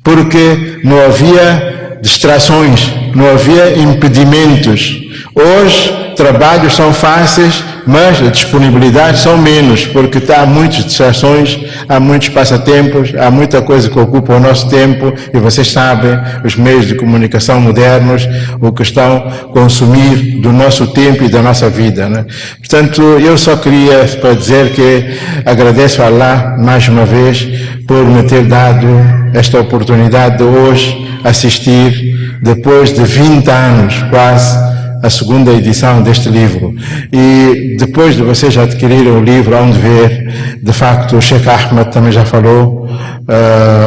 porque não havia distrações, não havia impedimentos. Hoje, trabalhos são fáceis, mas a disponibilidade são menos, porque há muitas distrações, há muitos passatempos, há muita coisa que ocupa o nosso tempo, e vocês sabem, os meios de comunicação modernos, o que estão a consumir do nosso tempo e da nossa vida, né? Portanto, eu só queria para dizer que agradeço a Allah mais uma vez por me ter dado esta oportunidade de hoje assistir, depois de 20 anos quase, a segunda edição deste livro. E depois de vocês adquirirem o livro, hão de ver, de facto, o Sheikh Ahmed também já falou,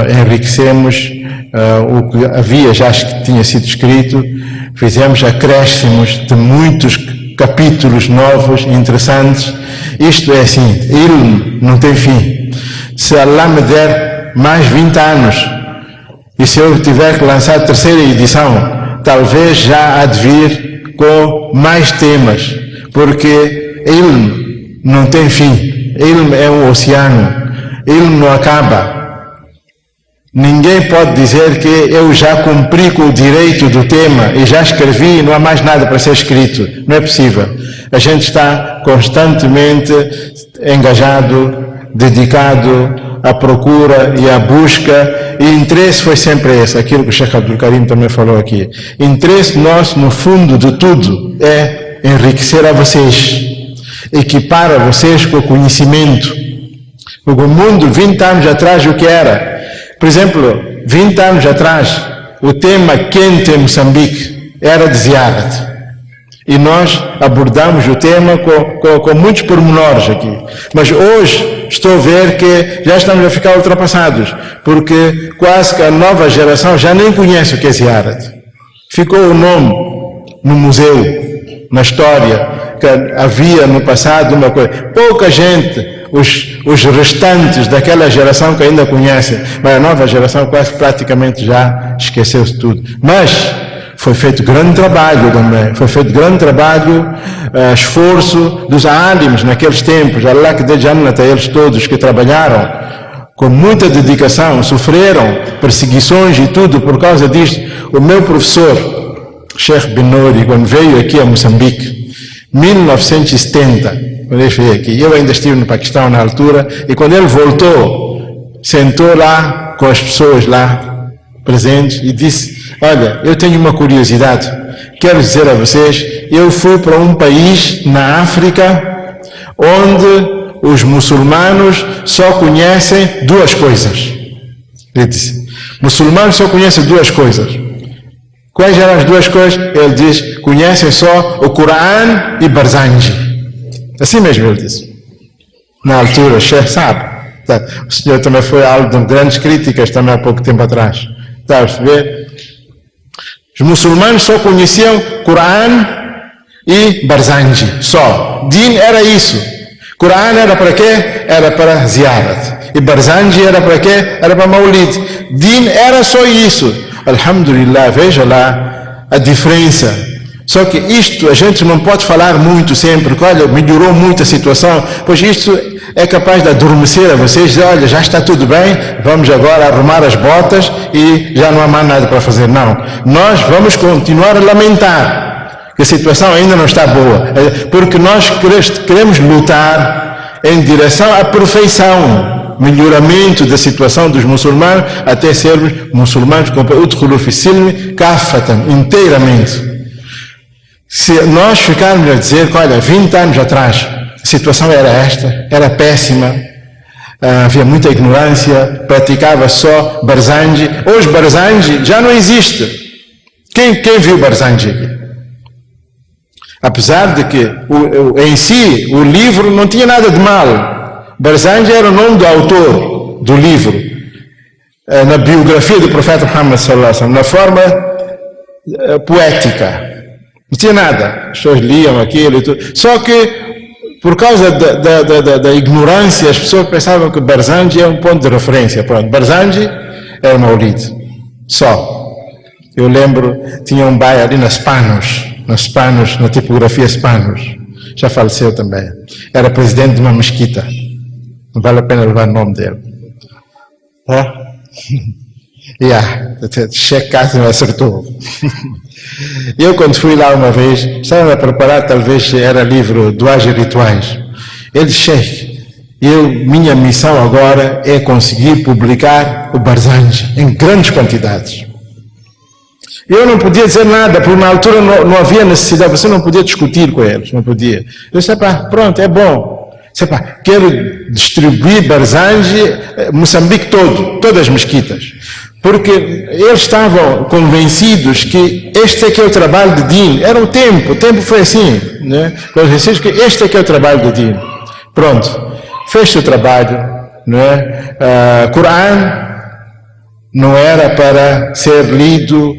enriquecemos o que havia já que tinha sido escrito, fizemos acréscimos de muitos capítulos novos, interessantes. Isto é assim, ele não tem fim. Se Allah me der mais 20 anos, e se eu tiver que lançar a terceira edição, talvez já há de vir com mais temas, porque ele não tem fim, ele é um oceano, ele não acaba. Ninguém pode dizer que eu já cumpri com o direito do tema e já escrevi e não há mais nada para ser escrito. Não é possível. A gente está constantemente engajado, dedicado à procura e à busca, e o interesse foi sempre esse, aquilo que o Sheikh Abdul Karim também falou aqui. Interesse nosso, no fundo de tudo, é enriquecer a vocês, equipar a vocês com o conhecimento. O mundo, 20 anos atrás, o que era? Por exemplo, 20 anos atrás, o tema quente em Moçambique era de Ziyarat. E nós abordamos o tema com muitos pormenores aqui. Mas hoje estou a ver que já estamos a ficar ultrapassados, porque quase que a nova geração já nem conhece o que é Ziyarat. Ficou o nome no museu, na história, que havia no passado uma coisa. Pouca gente, os restantes daquela geração que ainda conhecem, mas a nova geração quase praticamente já esqueceu-se tudo. Mas foi feito grande trabalho também, foi feito grande trabalho, esforço dos alims naqueles tempos, Allah que dê Jannat a eles todos que trabalharam com muita dedicação, sofreram perseguições e tudo por causa disto. O meu professor, Sheikh Bin Nouri, quando veio aqui a Moçambique, 1970, quando ele veio aqui, eu ainda estive no Paquistão na altura, e quando ele voltou, sentou lá com as pessoas lá presentes e disse: olha, eu tenho uma curiosidade, quero dizer a vocês, eu fui para um país na África onde os muçulmanos só conhecem duas coisas. Ele disse: muçulmanos só conhecem duas coisas. Quais eram as duas coisas? Ele diz: conhecem só o Corão e Barzanji. Assim mesmo ele disse. Na altura, o Sheikh sabe. O senhor também foi alvo de grandes críticas também há pouco tempo atrás. Está a perceber? Os muçulmanos só conheciam Corão e Barzanji, só. Din era isso. Corão era para quê? Era para Ziyarat. E Barzanji era para quê? Era para Maulid. Din era só isso. Alhamdulillah, veja lá a diferença. Só que isto a gente não pode falar muito sempre, porque olha, melhorou muito a situação, pois isto é capaz de adormecer a vocês, dizer, olha, já está tudo bem, vamos agora arrumar as botas e já não há mais nada para fazer. Não, nós vamos continuar a lamentar que a situação ainda não está boa, porque nós queremos lutar em direção à perfeição, melhoramento da situação dos muçulmanos, até sermos muçulmanos com udkhulu fi silmi kafatan, inteiramente. Se nós ficarmos a dizer que, olha, 20 anos atrás a situação era esta, era péssima, havia muita ignorância, praticava só Barzanji. Hoje Barzanji já não existe. Quem viu Barzanji aqui? Apesar de que em si o livro não tinha nada de mal. Barzanji era o nome do autor do livro, na biografia do profeta Muhammad sallallahu alaihi wasallam, na forma poética. Não tinha nada. As pessoas liam aquilo e tudo. Só que por causa da ignorância, as pessoas pensavam que Barzanji é um ponto de referência. Pronto, Barzanji era Maulid. Só. Eu lembro, tinha um bairro ali nas Panos, Spanos, na tipografia Spanos. Já faleceu também. Era presidente de uma mesquita. Não vale a pena levar o nome dele. Tá? Sheikh Qasim acertou. Eu, quando fui lá uma vez, estava a preparar, talvez era livro Duas e Rituais. Ele disse: Sheikh, minha missão agora é conseguir publicar o Barzanji em grandes quantidades. Eu não podia dizer nada, porque na altura não havia necessidade, você não podia discutir com eles, não podia. Eu disse: pronto, é bom. Quero distribuir Barzanji, Moçambique todo, todas as mesquitas. Porque eles estavam convencidos que este é que é o trabalho de Din. Era o tempo foi assim, né? Convencidos que este é que é o trabalho de Din. Pronto, fez o trabalho, né? Coran não era para ser lido,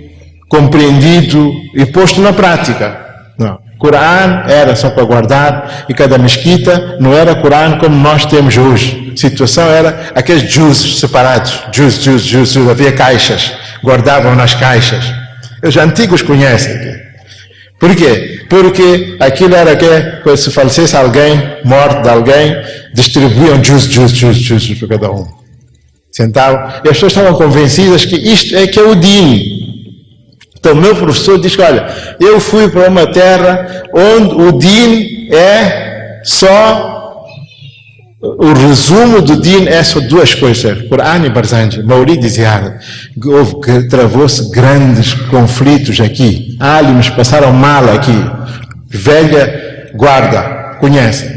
compreendido e posto na prática. Não. Coran era só para guardar, e cada mesquita não era Coran como nós temos hoje. A situação era aqueles juz separados, juz, havia caixas, guardavam nas caixas. Os antigos conhecem. Por quê? Porque aquilo era que, se falecesse alguém, morte de alguém, distribuíam juz para cada um. Sentavam, e as pessoas estavam convencidas que isto é que é o Din. Então, meu professor diz que, olha, eu fui para uma terra onde o Din é só, o resumo do Din é só duas coisas, Coran e Barzanji. Maulid e Ziyarat. Travou-se grandes conflitos aqui. Álimos passaram mal aqui. Velha guarda, conhece.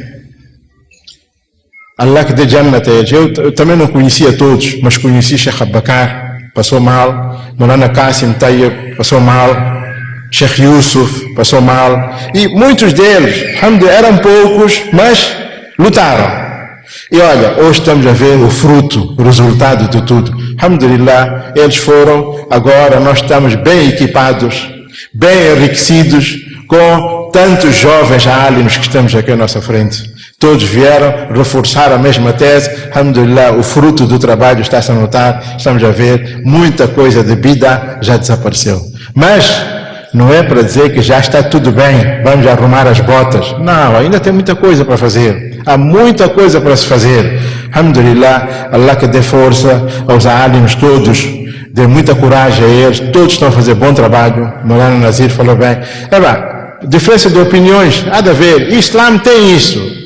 Allah que dê Jannat a eles. Eu também não conhecia todos, mas conheci Sheikh Abakar, passou mal. Maulana Qasim Tayyib passou mal. Sheikh Yusuf passou mal. E muitos deles, eram poucos, mas lutaram. E olha, hoje estamos a ver o fruto, o resultado de tudo. Alhamdulillah, eles foram, agora nós estamos bem equipados, bem enriquecidos, com tantos jovens álimos que estamos aqui à nossa frente. Todos vieram reforçar a mesma tese. Alhamdulillah, o fruto do trabalho está-se a notar, estamos a ver, muita coisa de bid'a já desapareceu. Mas não é para dizer que já está tudo bem, vamos arrumar as botas. Não, ainda tem muita coisa para fazer. Há muita coisa para se fazer. Alhamdulillah, Allah que dê força aos álimos todos, dê muita coragem a eles, todos estão a fazer bom trabalho. Maulana Nazir falou bem. Diferença de opiniões, há de haver. Islam tem isso.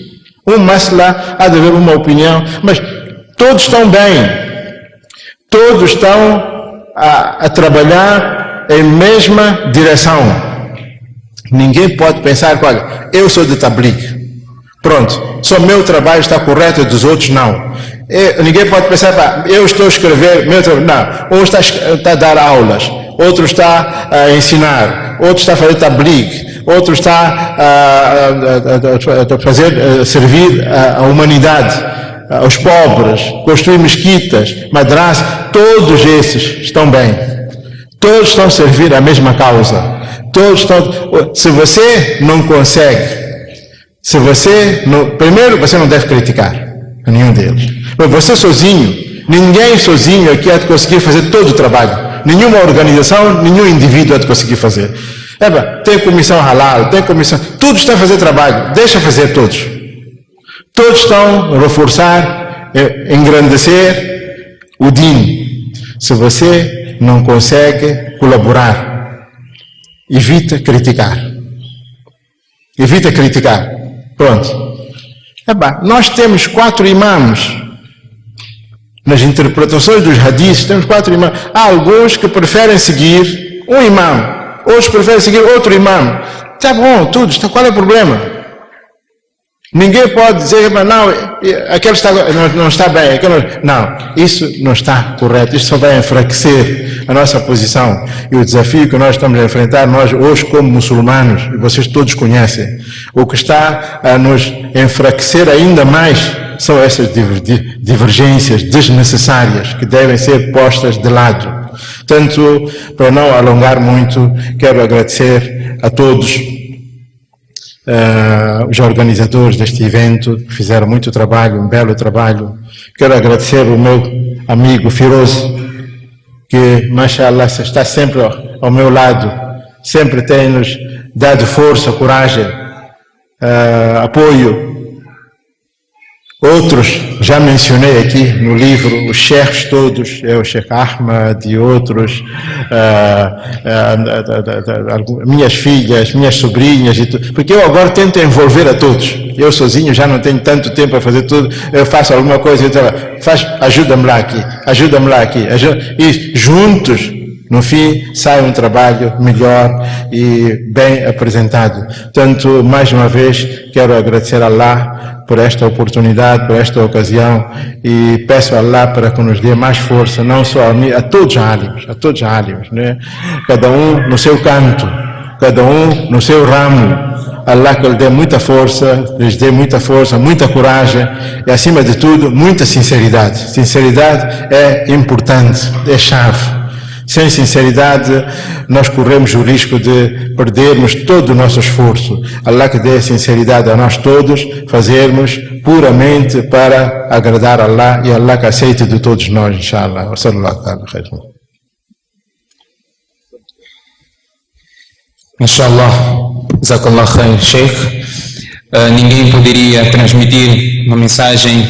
Masla, há de haver uma opinião, mas todos estão bem. Todos estão a trabalhar em mesma direção. Ninguém pode pensar que, olha, eu sou de Tabligh. Pronto, só meu trabalho está correto e dos outros não. Ninguém pode pensar, eu estou a escrever, meu trabalho, não. Um está a dar aulas, outro está a ensinar, outro está a fazer Tabligh, outro está a fazer, servir a humanidade, aos pobres, construir mesquitas, madrasas. Todos esses estão bem. Todos estão a servir a mesma causa. Todos estão. Se você não consegue, primeiro você não deve criticar a nenhum deles. Mas você sozinho, ninguém sozinho aqui há de conseguir fazer todo o trabalho. Nenhuma organização, nenhum indivíduo há de conseguir fazer. Tem comissão halal, tem comissão, tudo está a fazer trabalho, deixa fazer todos. Todos estão a reforçar, engrandecer o Din. Se você não consegue colaborar, evita criticar. Evita criticar. Pronto. Nós temos 4 imãs. Nas interpretações dos hadiths, temos 4 imãs. Há alguns que preferem seguir um imã. Outros preferem seguir outro imã. Está bom, tudo. Qual é o problema? Ninguém pode dizer, não, aquele não está bem. Não, isso não está correto. Isso só vai enfraquecer a nossa posição. E o desafio que nós estamos a enfrentar, nós hoje como muçulmanos, e vocês todos conhecem, o que está a nos enfraquecer ainda mais são essas divergências desnecessárias que devem ser postas de lado. Portanto, para não alongar muito, quero agradecer a todos os organizadores deste evento, que fizeram muito trabalho, um belo trabalho. Quero agradecer o meu amigo Firoz, que, mashallah, está sempre ao meu lado, sempre tem-nos dado força, coragem, apoio. Outros, já mencionei aqui no livro, os sheikhs todos, o Sheikh Ahmad e outros, minhas filhas, minhas sobrinhas, e tudo, porque eu agora tento envolver a todos. Eu sozinho já não tenho tanto tempo para fazer tudo, eu faço alguma coisa, ajuda-me lá aqui, e juntos, no fim, sai um trabalho melhor e bem apresentado. Portanto, mais uma vez, quero agradecer a Allah por esta oportunidade, por esta ocasião, e peço a Allah para que nos dê mais força, não só a mim, a todos os álimos, né? Cada um no seu canto, cada um no seu ramo. Allah que lhe dê muita força, lhes dê muita força, muita coragem e, acima de tudo, muita sinceridade. Sinceridade é importante, é chave. Sem sinceridade, nós corremos o risco de perdermos todo o nosso esforço. Allah que dê sinceridade a nós todos, fazermos puramente para agradar a Allah e Allah que aceite de todos nós, inshallah. Mashallah, Jazakallah khair, Sheikh. Ninguém poderia transmitir uma mensagem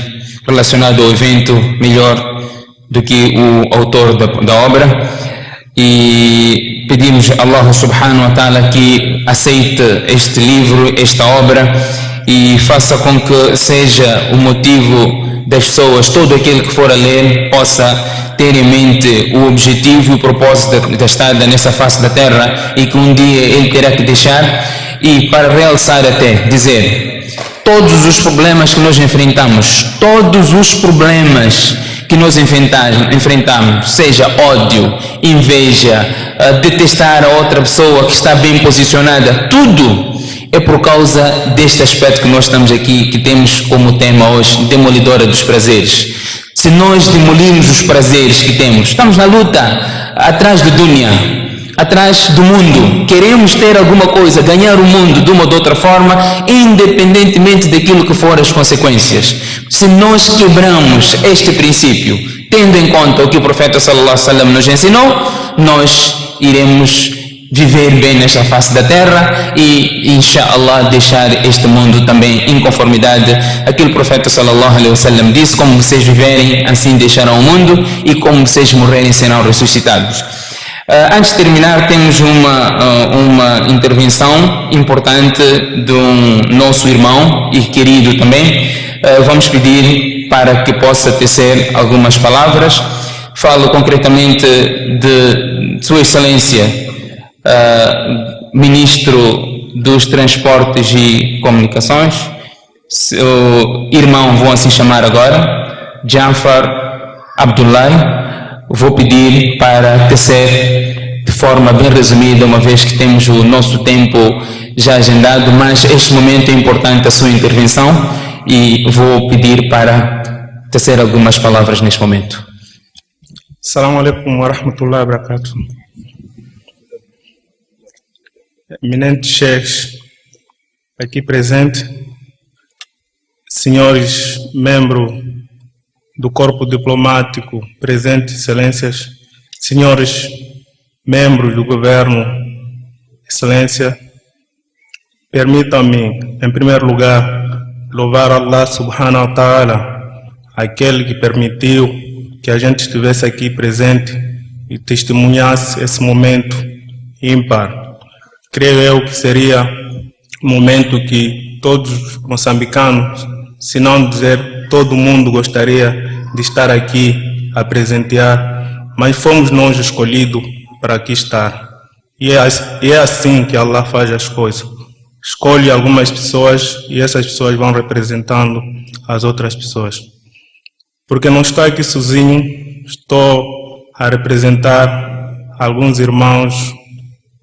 relacionada ao evento melhor do que o autor da obra, e pedimos a Allah subhanahu wa ta'ala que aceite este livro, esta obra, e faça com que seja o motivo das pessoas, todo aquele que for a ler possa ter em mente o objetivo e o propósito da estada nessa face da terra, e que um dia ele terá que deixar. E para realçar até, dizer, todos os problemas que nós enfrentamos, todos os problemas que nós enfrentamos, seja ódio, inveja, detestar a outra pessoa que está bem posicionada, tudo é por causa deste aspecto que nós estamos aqui, que temos como tema hoje, demolidora dos prazeres. Se nós demolirmos os prazeres que temos, estamos na luta, atrás do dunya, atrás do mundo, queremos ter alguma coisa, ganhar o mundo de uma ou de outra forma, independentemente daquilo que for as consequências. Se nós quebramos este princípio, tendo em conta o que o profeta sallallahu alaihi wasallam nos ensinou, nós iremos viver bem nesta face da terra e, inshallah, deixar este mundo também em conformidade. Aquilo que o profeta sallallahu alaihi wasallam disse: como vocês viverem, assim deixarão o mundo, e como vocês morrerem, serão ressuscitados. Antes de terminar, temos uma intervenção importante de um nosso irmão e querido também. Vamos pedir para que possa tecer algumas palavras. Falo concretamente de Sua Excelência, Ministro dos Transportes e Comunicações, seu irmão, vou assim chamar agora, Jafar Abdullahi. Vou pedir para tecer de forma bem resumida, uma vez que temos o nosso tempo já agendado, mas este momento é importante a sua intervenção, e vou pedir para tecer algumas palavras neste momento. Assalamu alaikum wa rahmatullahi wa barakatuh. Eminentes cheikhs aqui presentes, senhores membros do corpo diplomático presente, excelências, senhores membros do governo, excelência, permitam-me, em primeiro lugar, louvar Allah subhanahu wa ta'ala, aquele que permitiu que a gente estivesse aqui presente e testemunhasse esse momento ímpar. Creio eu que seria um momento que todos os moçambicanos, se não dizer todo mundo, gostaria de estar aqui a presentear, mas fomos nós escolhidos para aqui estar. E é assim que Allah faz as coisas. Escolhe algumas pessoas e essas pessoas vão representando as outras pessoas. Porque não estou aqui sozinho, estou a representar alguns irmãos,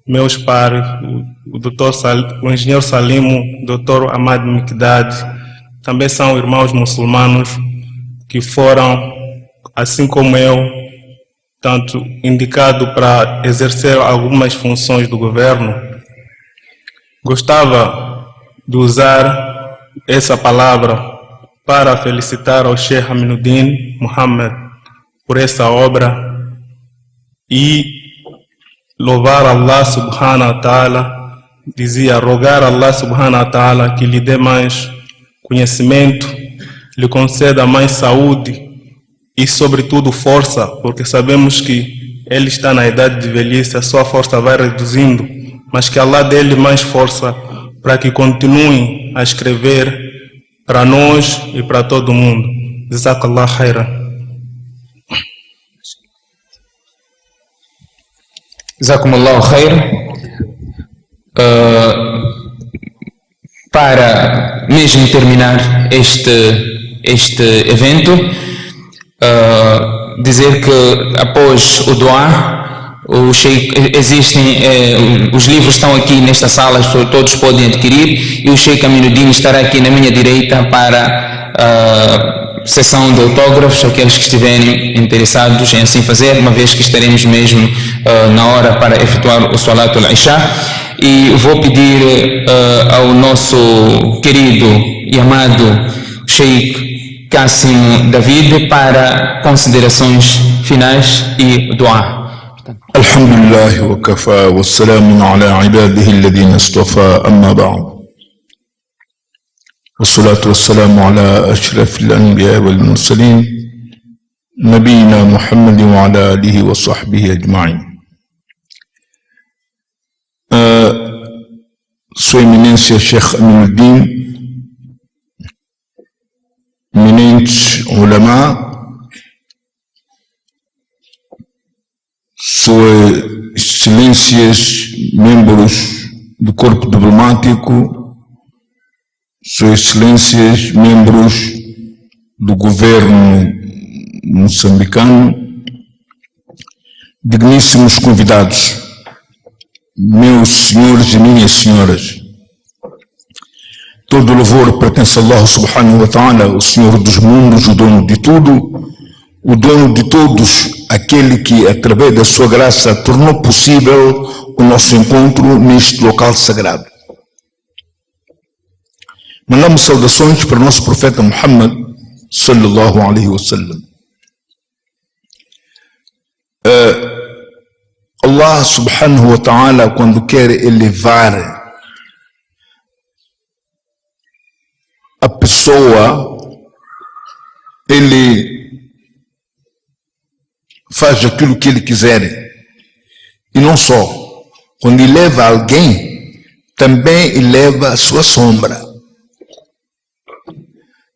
meus pares, o engenheiro Salimo, o doutor Ahmad Mikdad, também são irmãos muçulmanos que foram, assim como eu, tanto indicado para exercer algumas funções do governo. Gostava de usar essa palavra para felicitar ao Sheikh Aminuddin Muhammad por essa obra e louvar Allah subhanahu wa ta'ala dizia rogar a Allah subhanahu wa ta'ala que lhe dê mais conhecimento, lhe conceda mais saúde e sobretudo força, porque sabemos que ele está na idade de velhice, a sua força vai reduzindo, mas que Allah dê-lhe mais força para que continue a escrever para nós e para todo mundo. Jazakallah khairan. Jazakumullahu khair. Para mesmo terminar este evento, dizer que após o doar, os livros estão aqui nesta sala, todos podem adquirir, e o Sheikh Aminuddin estará aqui na minha direita para sessão de autógrafos, aqueles que estiverem interessados em assim fazer, uma vez que estaremos mesmo na hora para efetuar o Salatul Isha. E vou pedir ao nosso querido e amado Sheikh Qasim David para considerações finais e dua. Alhamdulillah wa kafa wa salamun ala ibadihi alladhina istafa, amma ba'd. والصلاة والسلام على أشرف الأنبياء والمرسلين نبينا محمد وعلى آله وصحبه أجمعين. Sua Eminência Sheikh Aminuddin, eminentes ulama, Suas Excelências, membros do corpo diplomático, Suas Excelências, membros do governo moçambicano, digníssimos convidados, meus senhores e minhas senhoras, todo louvor pertence a Allah subhanahu wa ta'ala, o Senhor dos mundos, o dono de tudo, o dono de todos, aquele que através da sua graça tornou possível o nosso encontro neste local sagrado. Mandamos saudações para o nosso profeta Muhammad sallallahu alaihi wasallam. Allah subhanahu wa ta'ala, quando quer elevar a pessoa, ele faz aquilo que ele quiser. E não só, quando eleva alguém, também eleva a sua sombra.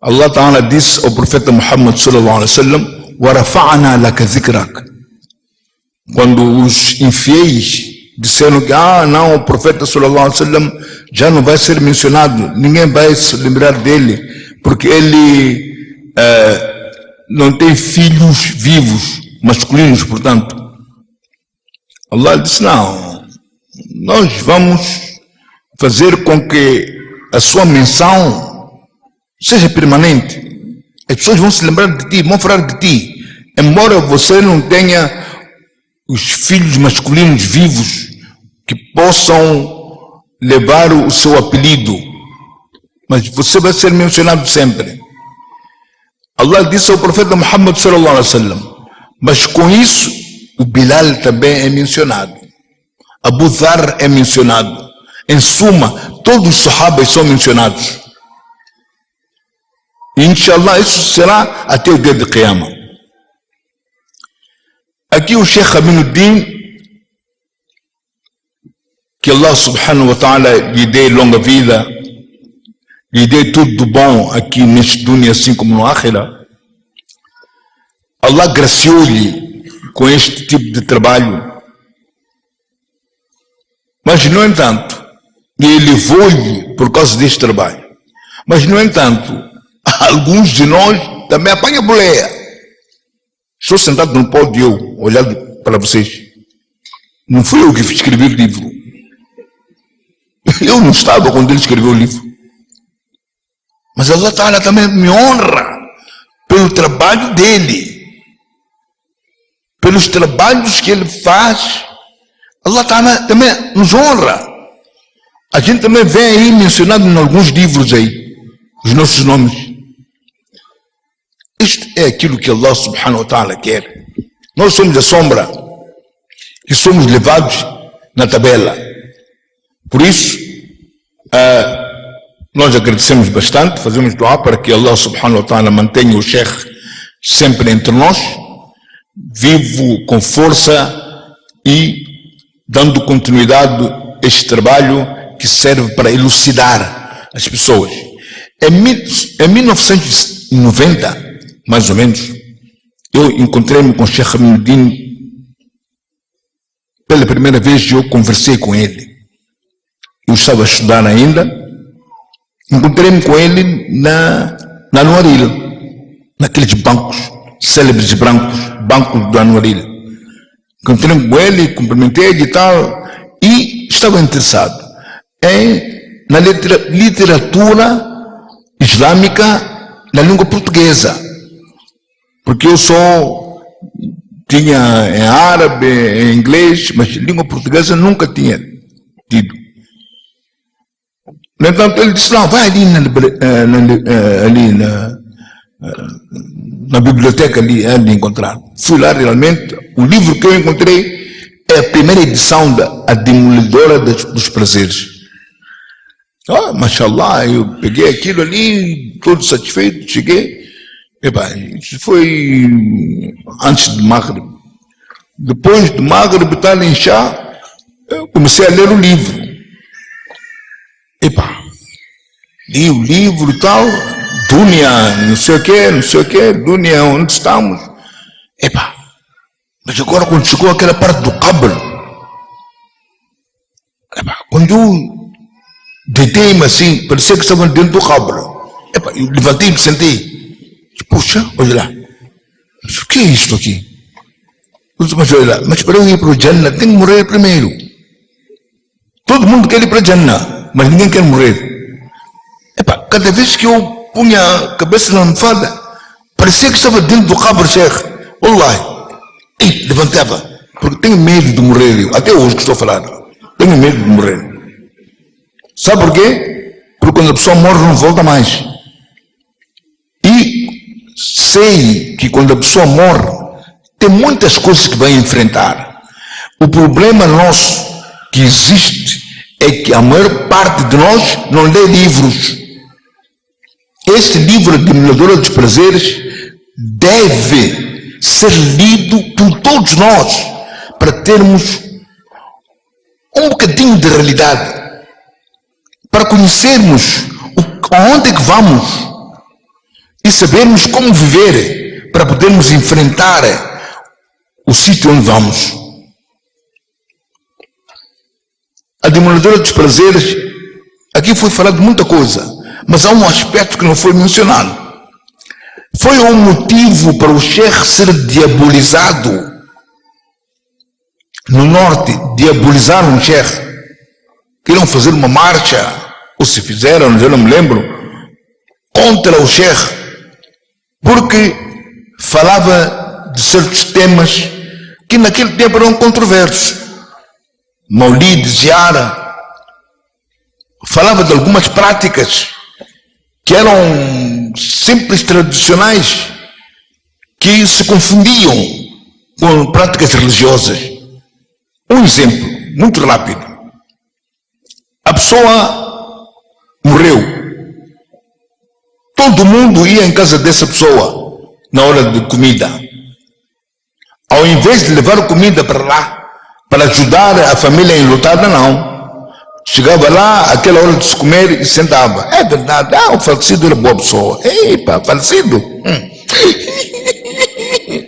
Allah Ta'ala disse ao profeta Muhammad sallallahu alaihi wasallam: "Wa rafa'na laka dhikrak." Quando os infiéis disseram que não, o profeta sallallahu alaihi wasallam já não vai ser mencionado, ninguém vai se lembrar dele, porque ele não tem filhos vivos, masculinos, portanto. Allah disse: não, nós vamos fazer com que a sua menção seja permanente. As pessoas vão se lembrar de ti, vão falar de ti, embora você não tenha os filhos masculinos vivos que possam levar o seu apelido, mas você vai ser mencionado sempre. Allah disse ao profeta Muhammad sallallahu alaihi wasallam, mas com isso o Bilal também é mencionado, Abu Dhar é mencionado, em suma todos os sahabas são mencionados. E inshallah isso será até o dia de Qiyamah. Aqui o Sheikh Aminuddin, que Allah subhanahu wa ta'ala lhe dê longa vida, lhe dê tudo de bom aqui neste dunya assim como no Akhira. Allah graciou-lhe com este tipo de trabalho, mas no entanto, e elevou-lhe por causa deste trabalho, mas no entanto, alguns de nós também apanham boleia. Estou sentado no pódio, olhando para vocês. Não fui eu que escrevi o livro. Eu não estava quando ele escreveu o livro. Mas Allah Ta'ala também me honra pelo trabalho dele, pelos trabalhos que ele faz. Allah Ta'ala também nos honra. A gente também vê aí mencionado em alguns livros aí os nossos nomes. Isto é aquilo que Allah subhanahu wa ta'ala quer. Nós somos a sombra e somos levados na tabela. Por isso, nós agradecemos bastante, fazemos dua para que Allah subhanahu wa ta'ala mantenha o Sheikh sempre entre nós, vivo com força e dando continuidade a este trabalho que serve para elucidar as pessoas. Em 1990, mais ou menos, eu encontrei-me com o Sheikh Aminuddin pela primeira vez. Eu conversei com ele. Eu estava a estudar ainda. Encontrei-me com ele na Anuaril, naqueles bancos célebres brancos, bancos do Anuaril. Encontrei-me com ele, cumprimentei-lhe e tal, e estava interessado na literatura islâmica na língua portuguesa, porque eu só tinha em árabe, em inglês, mas língua portuguesa nunca tinha tido. No entanto, ele disse: não, vai ali na biblioteca ali encontrar. Fui lá, realmente. O livro que eu encontrei é a primeira edição da A Demolidora dos Prazeres. Mashallah, eu peguei aquilo ali, todo satisfeito, cheguei. Isso foi antes do Maghrib. Depois do Maghrib, tal em Chá, eu comecei a ler o livro. Li o livro e tal, Dunia, não sei o que, Dunia, onde estamos. Mas agora quando chegou aquela parte do Qabr, quando eu deitei-me assim, parecia que estava dentro do Qabr. Eu levantei-me, sentei. Puxa, olha lá. Mas o que é isto aqui? Mas olha lá, mas para eu ir para o Jannah, tem que morrer primeiro. Todo mundo quer ir para o Jannah, mas ninguém quer morrer. Cada vez que eu punha a cabeça na almofada, parecia que estava dentro do Qabr, Sheikh. Wallahi. E levantava, porque tenho medo de morrer. Até hoje que estou a falar, tenho medo de morrer. Sabe por quê? Porque quando a pessoa morre não volta mais. E sei que quando a pessoa morre, tem muitas coisas que vai enfrentar. O problema nosso que existe é que a maior parte de nós não lê livros. Este livro, A Demolidora dos Prazeres, deve ser lido por todos nós para termos um bocadinho de realidade, para conhecermos aonde é que vamos e sabermos como viver para podermos enfrentar o sítio onde vamos. A Demolidora dos Prazeres, aqui foi falado muita coisa, mas há um aspecto que não foi mencionado. Foi um motivo para o Sheikh ser diabolizado. No norte, diabolizaram o Sheikh. Queriam fazer uma marcha, ou se fizeram, eu não me lembro, contra o Sheikh, porque falava de certos temas que naquele tempo eram controversos. Maulid, Ziara, falava de algumas práticas que eram simples, tradicionais, que se confundiam com práticas religiosas. Um exemplo, muito rápido. A pessoa morreu. Todo mundo ia em casa dessa pessoa na hora de comida. Ao invés de levar comida para lá, para ajudar a família enlutada, não. Chegava lá, aquela hora de se comer e sentava. É verdade, o falecido era boa pessoa. Epa, falecido?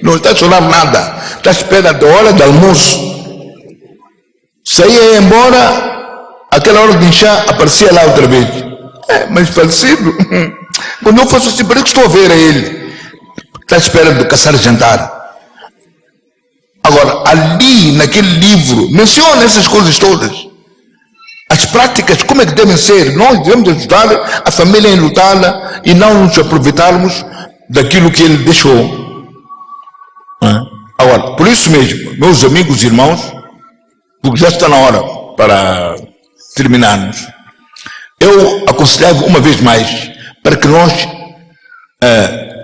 Não está a chorar nada. Está à espera da hora do almoço. Saía embora, aquela hora de enxar, aparecia lá outra vez. Mas falecido? Quando eu faço assim, parece que estou a ver a ele. Está à espera de caçar jantar. Agora, ali, naquele livro, menciona essas coisas todas. As práticas, como é que devem ser? Nós devemos ajudar a família enlutada e não nos aproveitarmos daquilo que ele deixou. Agora, por isso mesmo, meus amigos e irmãos, porque já está na hora para terminarmos, eu aconselhava uma vez mais para que nós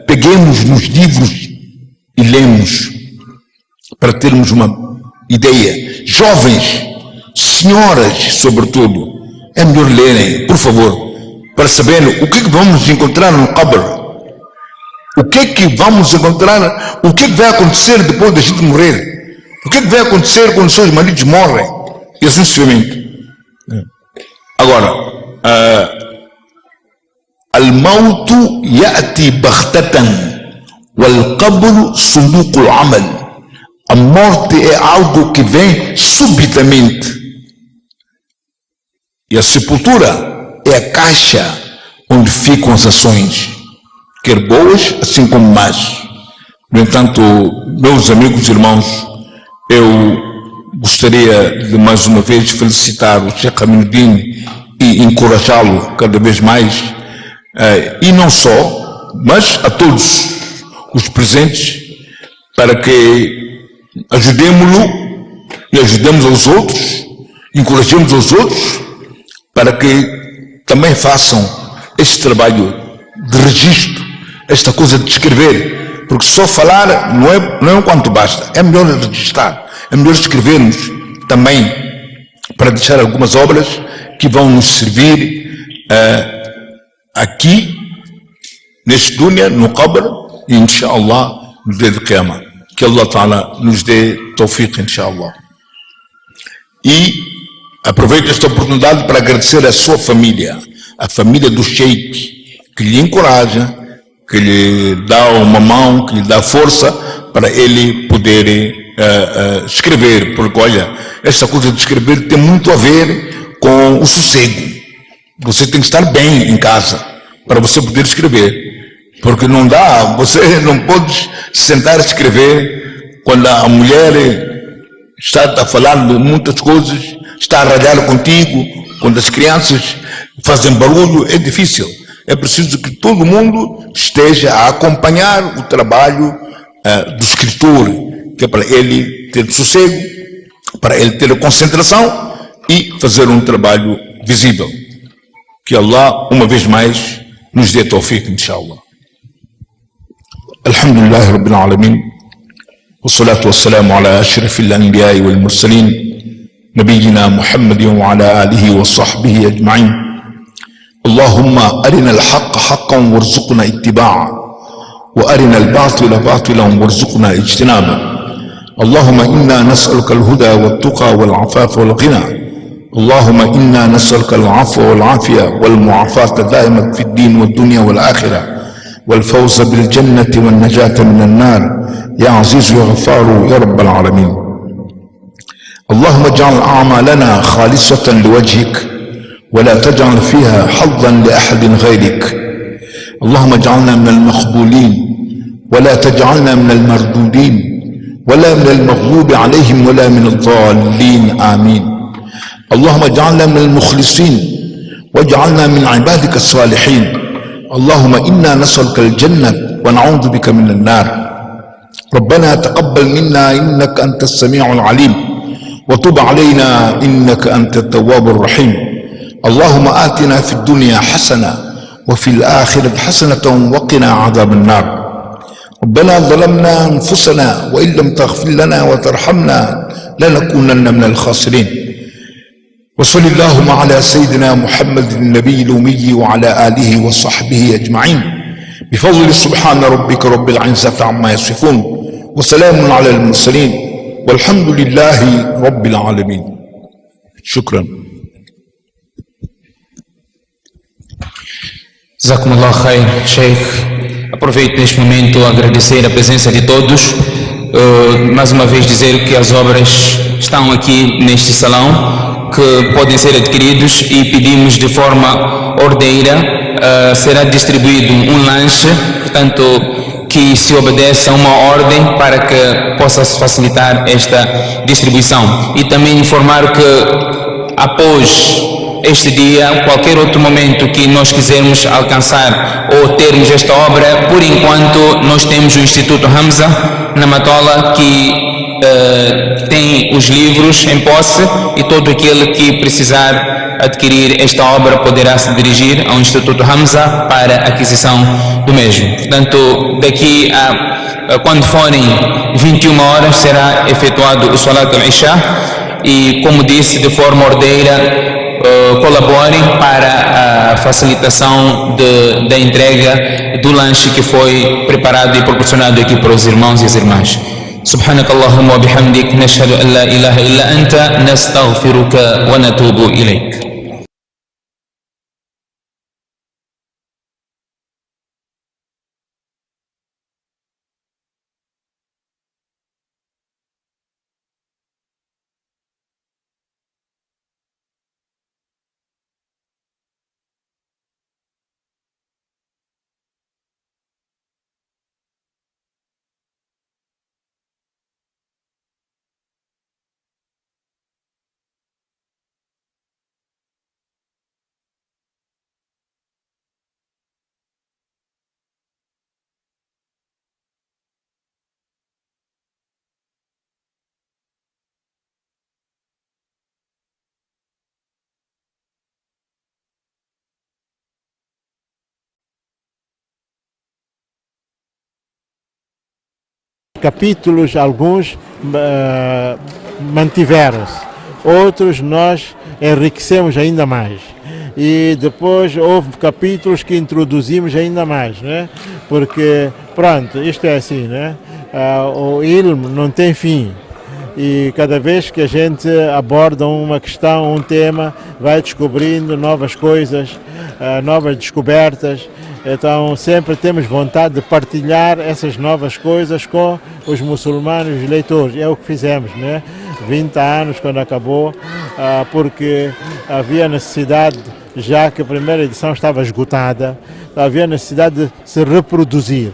peguemos nos livros e lemos, para termos uma ideia. Jovens, senhoras, sobretudo, é melhor lerem, por favor, para saber o que vamos encontrar no Qabr. O que vamos encontrar, o que vai acontecer depois da gente morrer. O que vai acontecer quando seus maridos morrem. E assim sucessivamente. Agora, al-mautu ya'ti baghtatan wal-qabru sunduqul amal. A morte é algo que vem subitamente. E a sepultura é a caixa onde ficam as ações, quer boas, assim como más. No entanto, meus amigos e irmãos, eu gostaria de mais uma vez felicitar o Sheikh Aminuddin e encorajá-lo cada vez mais, e não só, mas a todos os presentes, para que ajudemos-lo e ajudemos aos outros, encorajemos aos outros, para que também façam este trabalho de registro, esta coisa de escrever, porque só falar não é o quanto basta, é melhor registrar, é melhor escrevermos também, para deixar algumas obras que vão nos servir aqui, neste dunya, no Qabr, e inshallah, no dia de Qiyamah. Que Allah Ta'ala nos dê tawfiq, inshallah. E aproveito esta oportunidade para agradecer a sua família, a família do Sheikh, que lhe encoraja, que lhe dá uma mão, que lhe dá força para ele poder escrever, porque olha, esta coisa de escrever tem muito a ver com o sossego. Você tem que estar bem em casa para você poder escrever, porque não dá, você não pode sentar a escrever quando a mulher está a falar de muitas coisas, está a ralhar contigo, quando as crianças fazem barulho, é difícil. É preciso que todo mundo esteja a acompanhar o trabalho do escritor, que é para ele ter sossego, para ele ter a concentração e fazer um trabalho visível. Que Allah, uma vez mais, nos dê tawfiq, inshallah. Alhamdulillah Rabbil Alamin. والصلاة والسلام على أشرف الأنبياء والمرسلين نبينا محمد وعلى آله وصحبه أجمعين. اللهم أرنا الحق حقا وارزقنا اتباعه وأرنا الباطل باطلا وارزقنا اجتنابه. اللهم إنا نسألك الهدى والتقى والعفاف والغنى. اللهم إنا نسألك العفو والعافية والمعافاة دائما في الدين والدنيا والآخرة والفوز بالجنة والنجاة من النار يا عزيز يا غفار يا رب العالمين. اللهم اجعل أعمالنا خالصة لوجهك ولا تجعل فيها حظا لأحد غيرك. اللهم اجعلنا من المقبولين ولا تجعلنا من المردودين ولا من المغضوب عليهم ولا من الضالين آمين. اللهم اجعلنا من المخلصين واجعلنا من عبادك الصالحين. اللهم إنا نسألك الجنة ونعوذ بك من النار. ربنا تقبل منا إنك أنت السميع العليم وتب علينا إنك أنت التواب الرحيم. اللهم آتنا في الدنيا حسنة وفي الآخرة حسنة وقنا عذاب النار. ربنا ظلمنا أنفسنا وإن لم تغفر لنا وترحمنا لنكونن من الخاسرين. وصل اللهم على سيدنا محمد النبي الأمي وعلى آله وصحبه أجمعين بفضل سبحان ربك رب العزة عما يصفون وسلام على المرسلين والحمد لله رب العالمين. شكرا. Jazakumullah khair, Sheikh. Aproveito neste momento a agradecer a presença de todos. Mais uma vez dizer que as obras estão aqui neste salão, que podem ser adquiridos, e pedimos de forma ordeira, será distribuído um lanche, portanto que se obedeça a uma ordem para que possa se facilitar esta distribuição. E também informar que após este dia, qualquer outro momento que nós quisermos alcançar ou termos esta obra, por enquanto nós temos o Instituto Hamza na Matola, que tem os livros em posse, e todo aquele que precisar adquirir esta obra poderá se dirigir ao Instituto Hamza para a aquisição do mesmo. Portanto, daqui a quando forem 21 horas será efetuado o Salat al-Isha, e, como disse, de forma ordeira, colaborem para a facilitação da entrega do lanche que foi preparado e proporcionado aqui para os irmãos e as irmãs. سبحانك اللهم وبحمدك نشهد أن لا إله إلا أنت نستغفرك ونتوب إليك. Capítulos, alguns mantiveram-se, outros nós enriquecemos ainda mais. E depois houve capítulos que introduzimos ainda mais, né? Porque, pronto, isto é assim, né? O ilm não tem fim. E cada vez que a gente aborda uma questão, um tema, vai descobrindo novas coisas, novas descobertas. Então sempre temos vontade de partilhar essas novas coisas com os muçulmanos, os leitores. É o que fizemos, né? 20 anos quando acabou, porque havia necessidade, já que a primeira edição estava esgotada, havia necessidade de se reproduzir.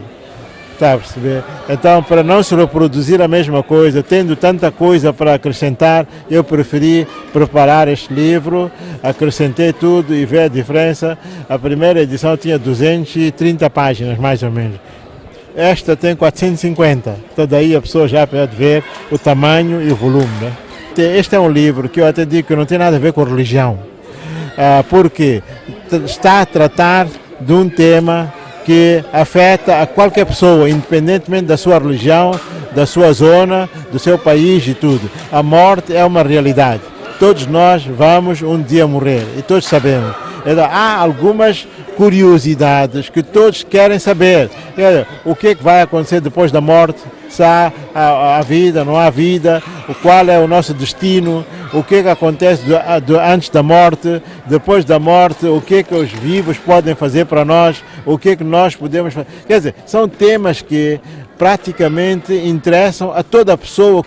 Está a perceber? Então, para não se reproduzir a mesma coisa, tendo tanta coisa para acrescentar, eu preferi preparar este livro, acrescentei tudo e ver a diferença. A primeira edição tinha 230 páginas, mais ou menos. Esta tem 450, então daí a pessoa já pode ver o tamanho e o volume, né? Este é um livro que eu até digo que não tem nada a ver com religião, porque está a tratar de um tema que afeta a qualquer pessoa, independentemente da sua religião, da sua zona, do seu país e tudo. A morte é uma realidade. Todos nós vamos um dia morrer e todos sabemos. Então, há algumas curiosidades que todos querem saber. O que é que vai acontecer depois da morte? Se há vida, não há vida? Qual é o nosso destino? O que é que acontece antes da morte? Depois da morte, o que é que os vivos podem fazer para nós? O que é que nós podemos fazer? Quer dizer, são temas que praticamente interessam a toda pessoa,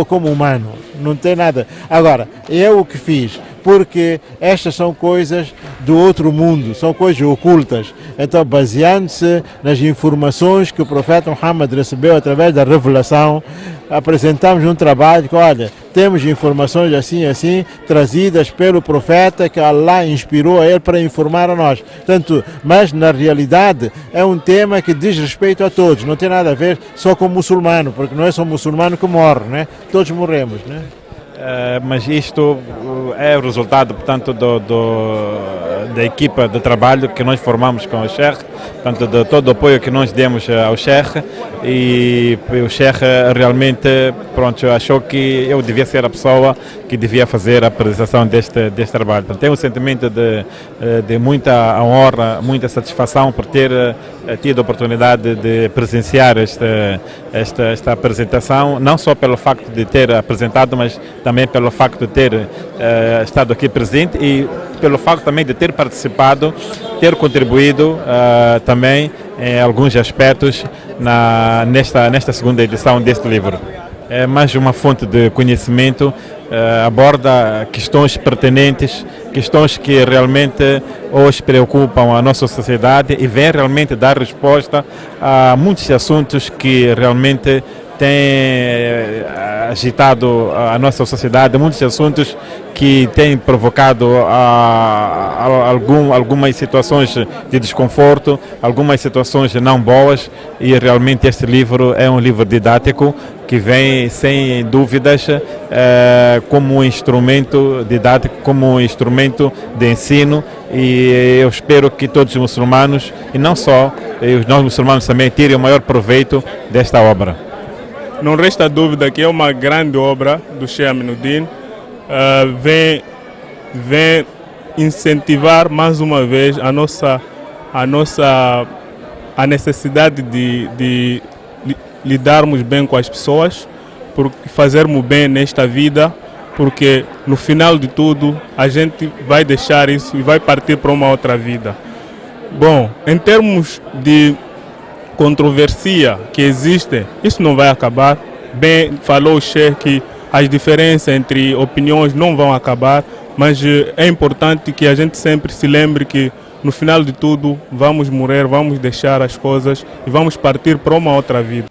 como humano. Não tem nada. Agora, eu o que fiz, porque estas são coisas do outro mundo, são coisas ocultas. Então, baseando-se nas informações que o profeta Muhammad recebeu através da revelação, apresentamos um trabalho que, olha, temos informações assim, trazidas pelo profeta, que Allah inspirou a ele para informar a nós. Portanto, mas na realidade é um tema que diz respeito a todos, não tem nada a ver só com o muçulmano, porque não é só o muçulmano que morre, né? Todos morremos, né? Mas isto é o resultado, portanto, da equipa de trabalho que nós formamos com o Sheikh, portanto, de todo o apoio que nós demos ao Sheikh, e o Sheikh realmente, pronto, achou que eu devia ser a pessoa que devia fazer a apresentação deste trabalho. Portanto, tenho um sentimento de muita honra, muita satisfação por ter tido a oportunidade de presenciar esta apresentação, não só pelo facto de ter apresentado, mas também pelo facto de ter estado aqui presente e pelo facto também de ter participado, ter contribuído também em alguns aspectos nesta segunda edição deste livro. É mais uma fonte de conhecimento, aborda questões pertinentes, questões que realmente hoje preocupam a nossa sociedade e vem realmente dar resposta a muitos assuntos que realmente têm agitado a nossa sociedade, muitos assuntos que têm provocado algumas situações de desconforto, algumas situações não boas, e realmente este livro é um livro didático que vem, sem dúvidas, como um instrumento didático, como um instrumento de ensino, e eu espero que todos os muçulmanos, e não só, os não muçulmanos também, tirem o maior proveito desta obra. Não resta dúvida que é uma grande obra do Sheikh Aminuddin, vem incentivar mais uma vez a necessidade de lidarmos bem com as pessoas, por fazermos bem nesta vida, porque no final de tudo a gente vai deixar isso e vai partir para uma outra vida. Bom, em termos de controvérsia que existe, isso não vai acabar. Bem, falou o Sheikh que as diferenças entre opiniões não vão acabar, mas é importante que a gente sempre se lembre que no final de tudo vamos morrer, vamos deixar as coisas e vamos partir para uma outra vida.